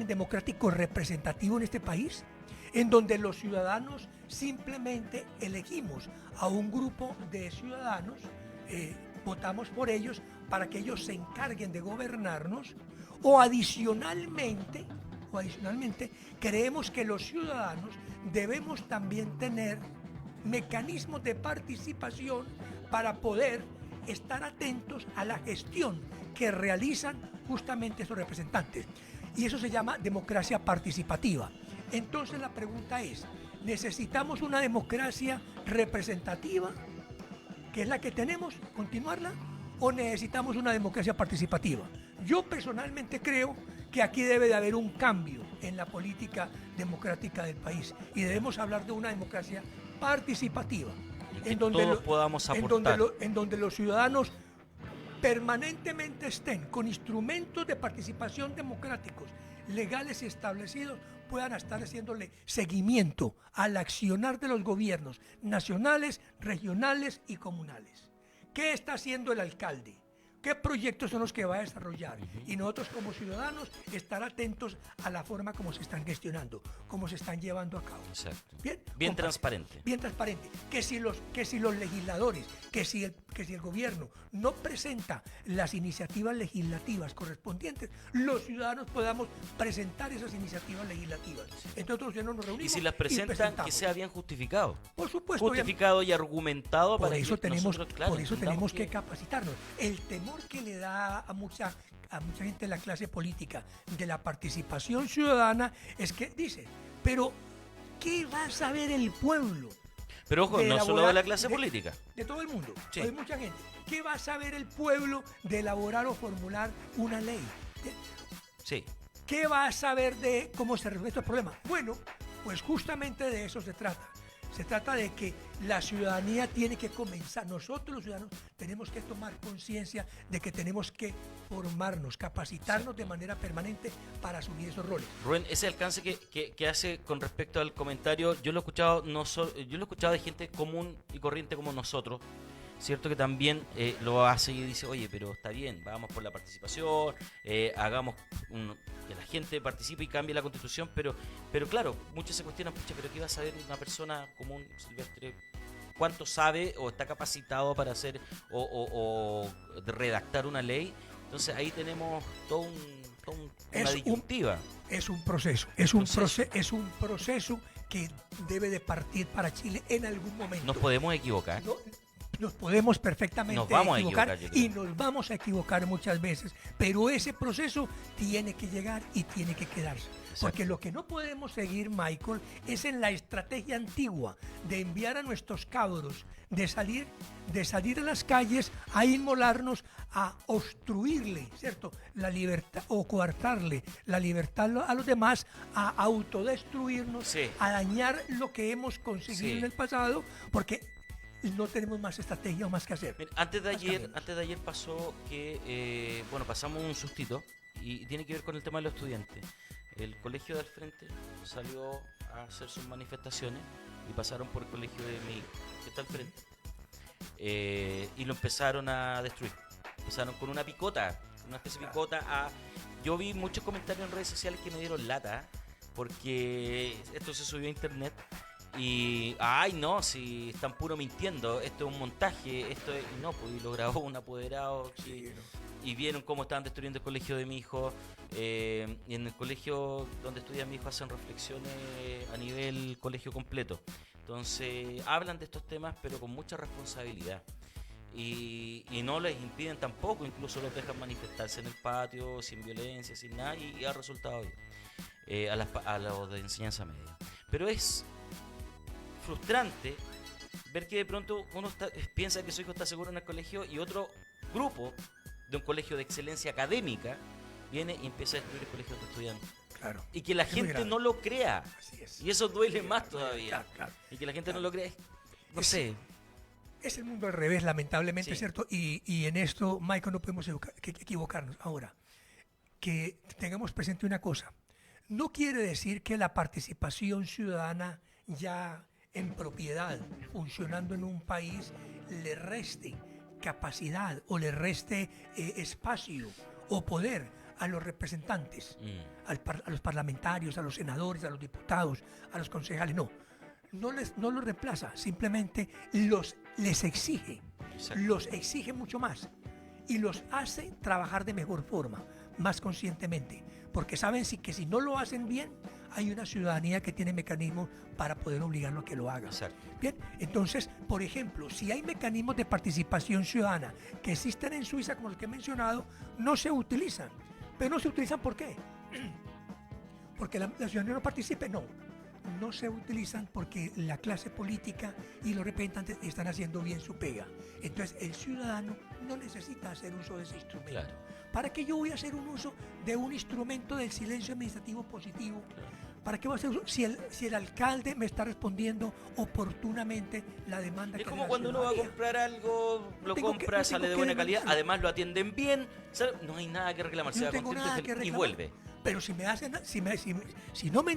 democrático representativo en este país, en donde los ciudadanos simplemente elegimos a un grupo de ciudadanos, votamos por ellos para que ellos se encarguen de gobernarnos, o adicionalmente creemos que los ciudadanos debemos también tener mecanismos de participación para poder estar atentos a la gestión que realizan justamente esos representantes. Y eso se llama democracia participativa. Entonces la pregunta es, ¿necesitamos una democracia representativa, que es la que tenemos, continuarla, o necesitamos una democracia participativa? Yo personalmente creo que aquí debe de haber un cambio en la política democrática del país y debemos hablar de una democracia participativa, que todos podamos aportar. en donde los ciudadanos permanentemente estén con instrumentos de participación democráticos legales y establecidos, puedan estar haciéndole seguimiento al accionar de los gobiernos nacionales, regionales y comunales. ¿Qué está haciendo el alcalde? ¿Qué proyectos son los que va a desarrollar? Y nosotros como ciudadanos estar atentos a la forma como se están gestionando, cómo se están llevando a cabo. Exacto. Bien, Bien transparente. Bien transparente. Que si los legisladores, que si el gobierno no presenta las iniciativas legislativas correspondientes, los ciudadanos podamos presentar esas iniciativas legislativas. Entonces nosotros nos reunimos Y si las presentan, presentamos. que sea bien justificado. Por supuesto. Justificado y argumentado Por para eso que tenemos, nosotros, claro, por eso entendamos tenemos que capacitarnos. El temor que le da a mucha gente de la clase política de la participación ciudadana es que dice, pero ¿qué va a saber el pueblo? Pero ojo, de no solo elaborar- de la clase política. De todo el mundo. Sí. Hay mucha gente. ¿Qué va a saber el pueblo de elaborar o formular una ley? Sí. ¿Qué va a saber de cómo se resuelven estos problemas? Bueno, pues justamente de eso se trata. Se trata de que la ciudadanía tiene que comenzar, nosotros los ciudadanos tenemos que tomar conciencia de que tenemos que formarnos, capacitarnos de manera permanente para asumir esos roles. Rubén, ese alcance que hace con respecto al comentario, yo lo he escuchado yo lo he escuchado de gente común y corriente como nosotros, cierto, que también lo hace y dice, oye, pero está bien, vamos por la participación, hagamos que la gente participe y cambie la constitución, pero claro, muchos se cuestionan, pucha, pero ¿qué va a saber una persona común, silvestre? ¿Cuánto sabe o está capacitado para hacer o de redactar una ley? Entonces ahí tenemos una disyuntiva. Es un proceso que debe de partir para Chile en algún momento. Nos podemos equivocar. nos podemos perfectamente Nos vamos a equivocar equivocar, yo y creo. nos vamos a equivocar muchas veces, pero ese proceso tiene que llegar y tiene que quedarse. Porque lo que no podemos seguir, Michael, es en la estrategia antigua de enviar a nuestros cabros, de salir a las calles a inmolarnos, a obstruirle, ¿cierto?, la libertad o coartarle la libertad a los demás, a autodestruirnos, Sí. a dañar lo que hemos conseguido Sí. en el pasado, porque no tenemos más estrategia o más que hacer. Mira, antes de Más ayer caminos. pasó que, pasamos un sustito y tiene que ver con el tema de los estudiantes. El colegio de al frente salió a hacer sus manifestaciones y pasaron por el colegio de mi hijo, que está al frente, y lo empezaron a destruir. Empezaron con una picota, una especie de picota. Yo vi muchos comentarios en redes sociales que me dieron lata, porque esto se subió a internet. Y, ay no, si están puro mintiendo, esto es un montaje, esto es, y no, pues y lo grabó un apoderado y vieron cómo estaban destruyendo el colegio de mi hijo, y en el colegio donde estudia mi hijo hacen reflexiones a nivel colegio completo, entonces hablan de estos temas pero con mucha responsabilidad. Y no les impiden tampoco, incluso los dejan manifestarse en el patio sin violencia, sin nada, y ha resultado bien a los de enseñanza media. Pero es frustrante ver que de pronto piensa que su hijo está seguro en el colegio y otro grupo de un colegio de excelencia académica viene y empieza a destruir el colegio de estudiantes. Claro. Y que la Es muy gente grave. no lo crea. Así es. Y eso duele más todavía. Claro, claro. Y que la gente no lo crea. No Es- sé. Es el mundo al revés, lamentablemente, Sí. ¿cierto? Y en esto, Michael, no podemos equivocarnos. Ahora, que tengamos presente una cosa. No quiere decir que la participación ciudadana ya en propiedad, funcionando en un país, le reste capacidad o le reste espacio o poder a los representantes, a los parlamentarios, a los senadores, a los diputados, a los concejales. No los reemplaza, simplemente les exige, Exacto. los exige mucho más y los hace trabajar de mejor forma, más conscientemente, porque saben que si no lo hacen bien, hay una ciudadanía que tiene mecanismos para poder obligarlo a que lo haga. Exacto. Bien, entonces, por ejemplo, si hay mecanismos de participación ciudadana que existen en Suiza, como los que he mencionado, no se utilizan. Pero no se utilizan, ¿por qué? Porque la ciudadanía no participe, no se utilizan porque la clase política y los representantes están haciendo bien su pega. Entonces el ciudadano no necesita hacer uso de ese instrumento. Claro. ¿Para qué yo voy a hacer un uso de un instrumento del silencio administrativo positivo? ¿Para qué voy a hacer uso si el alcalde me está respondiendo oportunamente la demanda Es que como hace la cuando uno va a ciudadanía? comprar algo, lo Tengo compra, no sale de tengo buena que calidad, demandar. además lo atienden bien, ¿sabe? No hay nada que reclamar, se No va tengo contento nada y que feliz, y reclamar. vuelve. Pero si me hacen, si no me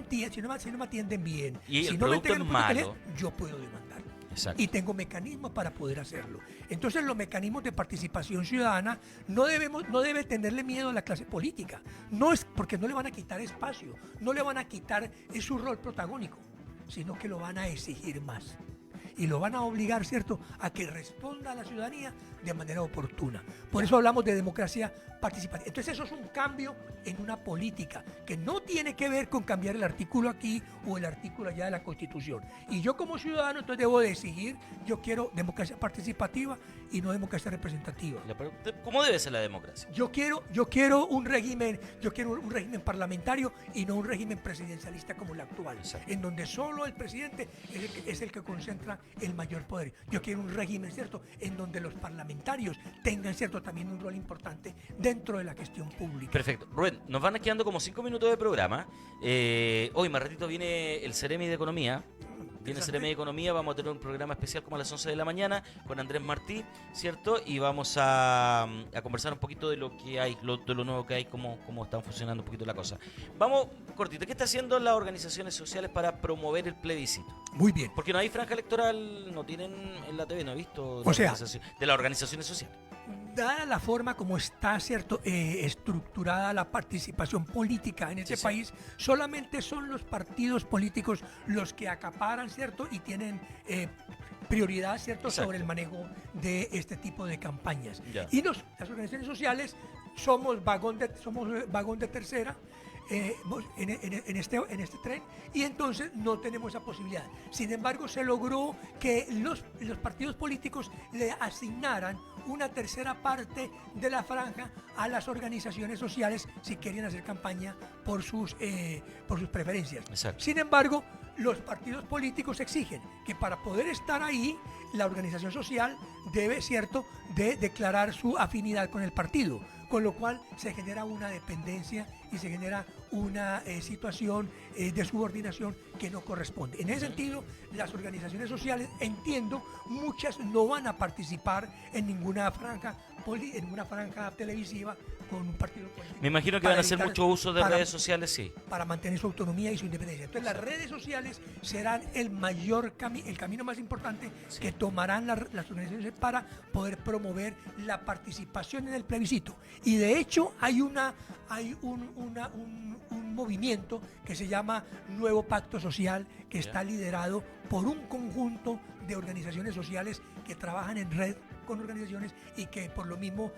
atienden bien, Y si el no me producto entregan es un producto malo. calidad, yo puedo demandarlo. Exacto. Y tengo mecanismos para poder hacerlo. Entonces los mecanismos de participación ciudadana no debe tenerle miedo a la clase política. No es porque no le van a quitar espacio, no le van a quitar su rol protagónico, sino que lo van a exigir más. Y lo van a obligar, ¿cierto?, a que responda a la ciudadanía de manera oportuna. Por eso hablamos de democracia participativa. Entonces eso es un cambio en una política que no tiene que ver con cambiar el artículo aquí o el artículo allá de la Constitución. Y yo como ciudadano entonces debo de exigir, yo quiero democracia participativa y no democracia representativa. ¿Cómo debe ser la democracia? Yo quiero un régimen parlamentario y no un régimen presidencialista como el actual, Exacto. en donde solo el presidente es el que concentra el mayor poder. Yo quiero un régimen, ¿cierto?, en donde los parlamentarios tengan, ¿cierto?, también un rol importante dentro de la gestión pública. Perfecto. Rubén, nos van quedando como 5 minutos de programa. Hoy más ratito viene el Ceremi de Economía. Viene el Ceremi de Economía, vamos a tener un programa especial como a las 11 de la mañana con Andrés Martí, ¿cierto? Y vamos a conversar un poquito de lo que hay, de lo nuevo que hay, cómo están funcionando un poquito la cosa. Vamos, cortito, ¿qué está haciendo las organizaciones sociales para promover el plebiscito? Muy bien. Porque no hay franja electoral, no tienen en la TV, no he visto O sea, de las organizaciones sociales. Dada la forma como está, ¿cierto?, estructurada la participación política en este Sí, sí. país, solamente son los partidos políticos los que acaparan, ¿cierto?, y tienen prioridad, ¿cierto?, Exacto. sobre el manejo de este tipo de campañas. Ya. Y las organizaciones sociales somos vagón de tercera, en este tren, y entonces no tenemos esa posibilidad. Sin embargo, se logró que los partidos políticos le asignaran una tercera parte de la franja a las organizaciones sociales si querían hacer campaña por sus preferencias. Exacto. Sin embargo, los partidos políticos exigen que para poder estar ahí, la organización social debe, ¿cierto?, de declarar su afinidad con el partido, con lo cual se genera una dependencia y se genera una situación de subordinación que no corresponde. En ese sentido, las organizaciones sociales, entiendo, muchas no van a participar en ninguna franja televisiva con un partido político. Me imagino que van a hacer mucho uso de redes sociales, sí. Para mantener su autonomía y su independencia. Entonces, las redes sociales serán el camino más importante que tomarán las organizaciones para poder promover la participación en el plebiscito. Y de hecho, hay un movimiento que se llama Nuevo Pacto Social, que está liderado por un conjunto de organizaciones sociales que trabajan en red con organizaciones y que por lo mismo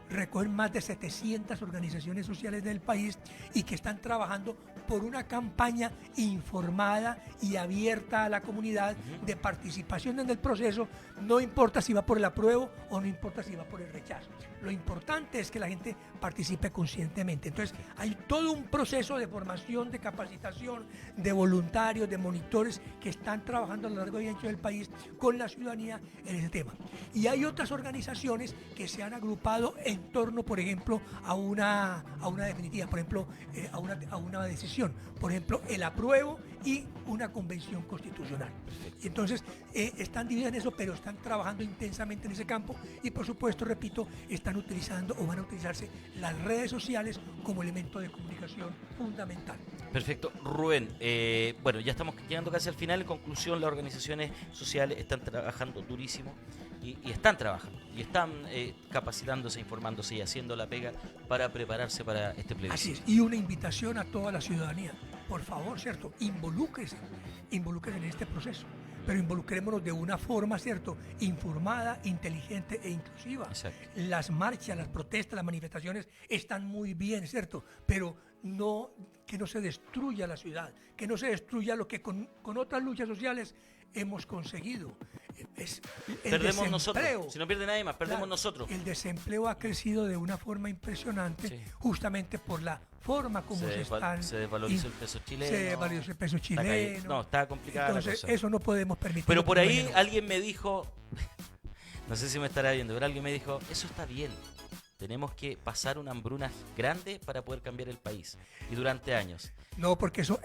recogen más de 700 organizaciones sociales del país y que están trabajando por una campaña informada y abierta a la comunidad de participación en el proceso, no importa si va por el apruebo o no importa si va por el rechazo. Lo importante es que la gente participe conscientemente. Entonces, hay todo un proceso de formación, de capacitación, de voluntarios, de monitores que están trabajando a lo largo y ancho del país con la ciudadanía en ese tema. Y hay otras organizaciones que se han agrupado en torno, por ejemplo, a una definitiva, por ejemplo, a una decisión, por ejemplo, el apruebo y una convención constitucional. Y entonces están divididos en eso, pero están trabajando intensamente en ese campo y, por supuesto, repito, están utilizando o van a utilizarse las redes sociales como elemento de comunicación fundamental. Perfecto. Rubén, bueno, ya estamos llegando casi al final. En conclusión, las organizaciones sociales están trabajando durísimo y están trabajando y están capacitándose, informándose y haciendo la pega para prepararse para este plebiscito. Así es, y una invitación a toda la ciudadanía. Por favor, ¿cierto? Involúcrese en este proceso, pero involucrémonos de una forma, ¿cierto?, informada, inteligente e inclusiva. Exacto. Las marchas, las protestas, las manifestaciones están muy bien, ¿cierto?, pero que no se destruya la ciudad, que no se destruya lo que con otras luchas sociales hemos conseguido. Perdemos nosotros, si no pierde nadie más, perdemos nosotros. El desempleo ha crecido de una forma impresionante, sí, justamente por la forma como se desvalorizó el peso chileno. Se desvalorizó el peso chileno. Está complicada. Entonces, la cosa. eso no podemos permitir. Pero por ahí alguien me dijo, no sé si me estará viendo, pero alguien me dijo, eso está bien. Tenemos que pasar una hambruna grande para poder cambiar el país. Y durante años. No, porque eso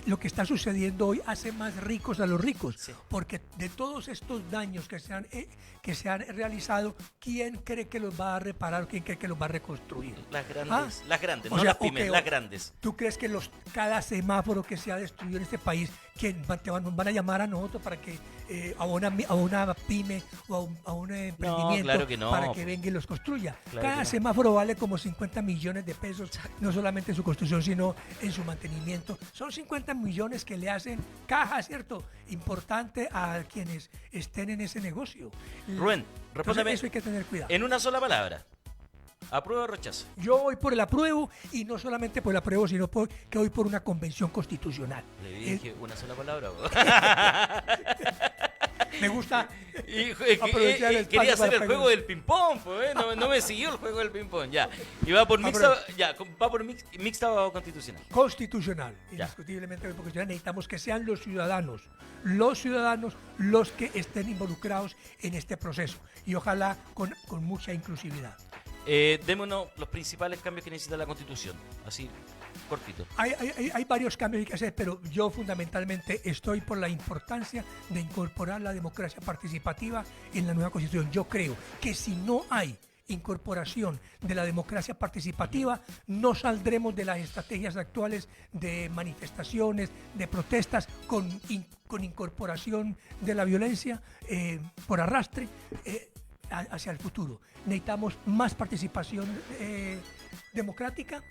lo que está sucediendo hoy hace más ricos a los ricos. Sí. Porque de todos estos daños que se han realizado, ¿quién cree que los va a reparar? ¿Quién cree que los va a reconstruir? Las grandes, O no sea, las pymes, las grandes. ¿Tú crees que cada semáforo que se ha destruido en este país, nos van a llamar a nosotros para que a una pyme o a un emprendimiento, claro que no, para que venga y los construya? Claro Cada semáforo vale como 50 millones de pesos, no solamente en su construcción, sino en su mantenimiento. Son 50 millones que le hacen caja, ¿cierto?, importante a quienes estén en ese negocio. Rubén, respóndeme. Eso hay que tener cuidado. En una sola palabra. ¿Apruebo o rechazo? Yo voy por el apruebo, y no solamente por el apruebo, sino que voy por una convención constitucional. Le dije una sola palabra. Me gusta aprovechar el quería hacer el juego del ping-pong, pues, no me siguió el juego del ping-pong, ya. Y va por mixta o constitucional. Constitucional, Ya. indiscutiblemente constitucional. Necesitamos que sean los ciudadanos los que estén involucrados en este proceso, y ojalá con mucha inclusividad. Démonos los principales cambios que necesita la Constitución, así, cortito. Hay varios cambios que hay que hacer, pero yo fundamentalmente estoy por la importancia de incorporar la democracia participativa en la nueva Constitución. Yo creo que si no hay incorporación de la democracia participativa, no saldremos de las estrategias actuales de manifestaciones, de protestas, con incorporación de la violencia por arrastre hacia el futuro. Necesitamos más participación democrática,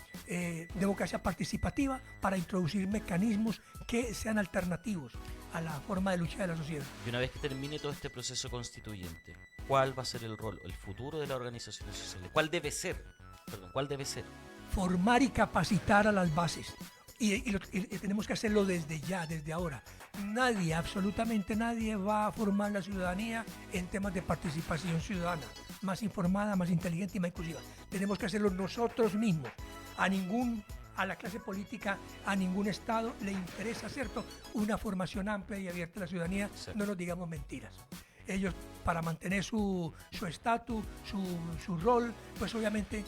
democracia participativa, para introducir mecanismos que sean alternativos a la forma de lucha de la sociedad. Y una vez que termine todo este proceso constituyente, ¿cuál va a ser el rol, el futuro de las organizaciones sociales? ¿Cuál debe ser? formar y capacitar a las bases. Y tenemos que hacerlo desde ya, desde ahora. Nadie, absolutamente nadie va a formar la ciudadanía en temas de participación ciudadana, más informada, más inteligente y más inclusiva. Tenemos que hacerlo nosotros mismos. A la clase política, a ningún Estado le interesa, ¿cierto?, una formación amplia y abierta de la ciudadanía. Sí. No nos digamos mentiras. Ellos, para mantener su estatus, su rol, pues obviamente...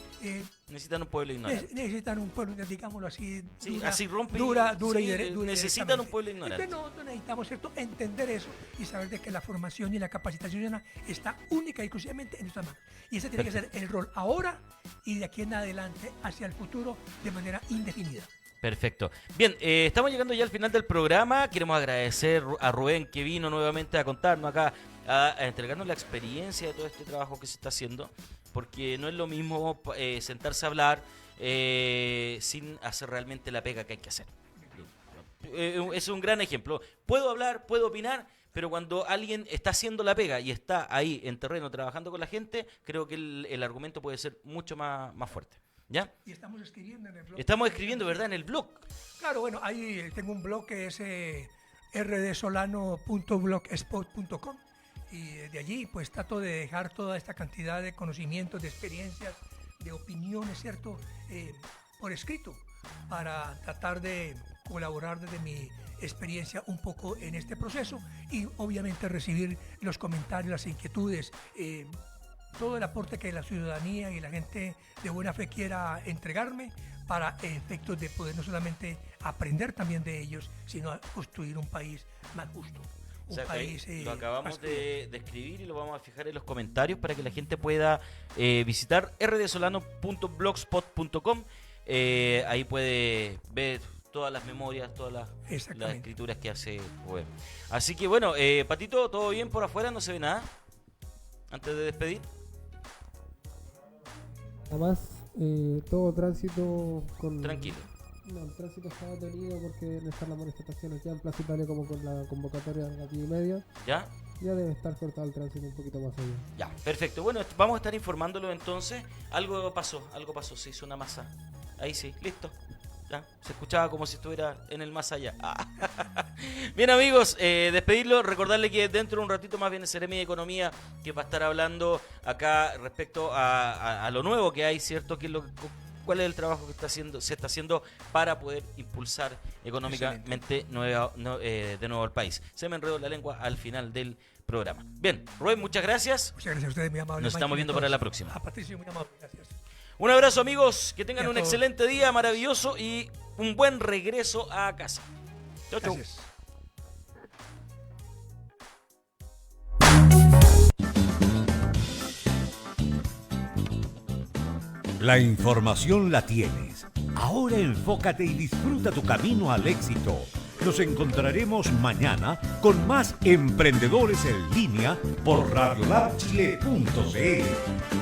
necesitan un pueblo ignorante. Necesitan un pueblo, digámoslo así, sí, así rompe, dura sí, y necesitan un pueblo ignorante. Entonces no necesitamos, ¿cierto?, entender eso y saber de que la formación y la capacitación ciudadana está única y exclusivamente en nuestras manos. Y ese tiene que ser el rol ahora y de aquí en adelante hacia el futuro de manera indefinida. Perfecto. Bien, estamos llegando ya al final del programa. Queremos agradecer a Rubén que vino nuevamente a contarnos acá, a entregarnos la experiencia de todo este trabajo que se está haciendo, porque no es lo mismo sentarse a hablar sin hacer realmente la pega que hay que hacer. Es un gran ejemplo. Puedo hablar, puedo opinar, pero cuando alguien está haciendo la pega y está ahí en terreno trabajando con la gente, creo que el argumento puede ser mucho más fuerte. ¿Ya? Y estamos escribiendo en el blog. Estamos escribiendo, ¿verdad? En el blog. Claro, bueno, ahí tengo un blog que es rdsolano.blogspot.com y de allí pues trato de dejar toda esta cantidad de conocimientos, de experiencias, de opiniones, ¿cierto?, por escrito, para tratar de colaborar desde mi experiencia un poco en este proceso y obviamente recibir los comentarios, las inquietudes, todo el aporte que la ciudadanía y la gente de buena fe quiera entregarme para efectos de poder no solamente aprender también de ellos, sino construir un país más justo. País, lo acabamos de escribir y lo vamos a fijar en los comentarios para que la gente pueda visitar rdsolano.blogspot.com. Ahí puede ver todas las memorias, todas las escrituras que hace Rubén. Así que bueno, Patito, ¿todo bien por afuera? ¿No se ve nada? Antes de despedir. Además, todo tránsito con... Tranquilo. No, el tránsito está detenido porque no están las manifestaciones ya en Plaza Italia como con la convocatoria de las 10:30. ¿Ya? Ya debe estar cortado el tránsito un poquito más allá. Ya, perfecto. Bueno, vamos a estar informándolo entonces. Algo pasó, se hizo una masa. Ahí sí, listo. Ya, se escuchaba como si estuviera en el más allá. Bien, amigos, despedirlo, recordarle que dentro de un ratito más viene Seremi de Economía, que va a estar hablando acá respecto a lo nuevo que hay, ¿cierto? ¿Cuál es el trabajo que se está haciendo para poder impulsar económicamente de nuevo el país? Se me enredó la lengua al final del programa. Bien, Rubén, muchas gracias. Muchas gracias a ustedes, muy amable. Nos estamos viendo para la próxima. A Patricio, muy amable, gracias. Un abrazo, amigos, que tengan un excelente día, maravilloso y un buen regreso a casa. Chau, chau. Gracias. La información la tienes. Ahora enfócate y disfruta tu camino al éxito. Nos encontraremos mañana con más Emprendedores en Línea por radiolabchile.cl.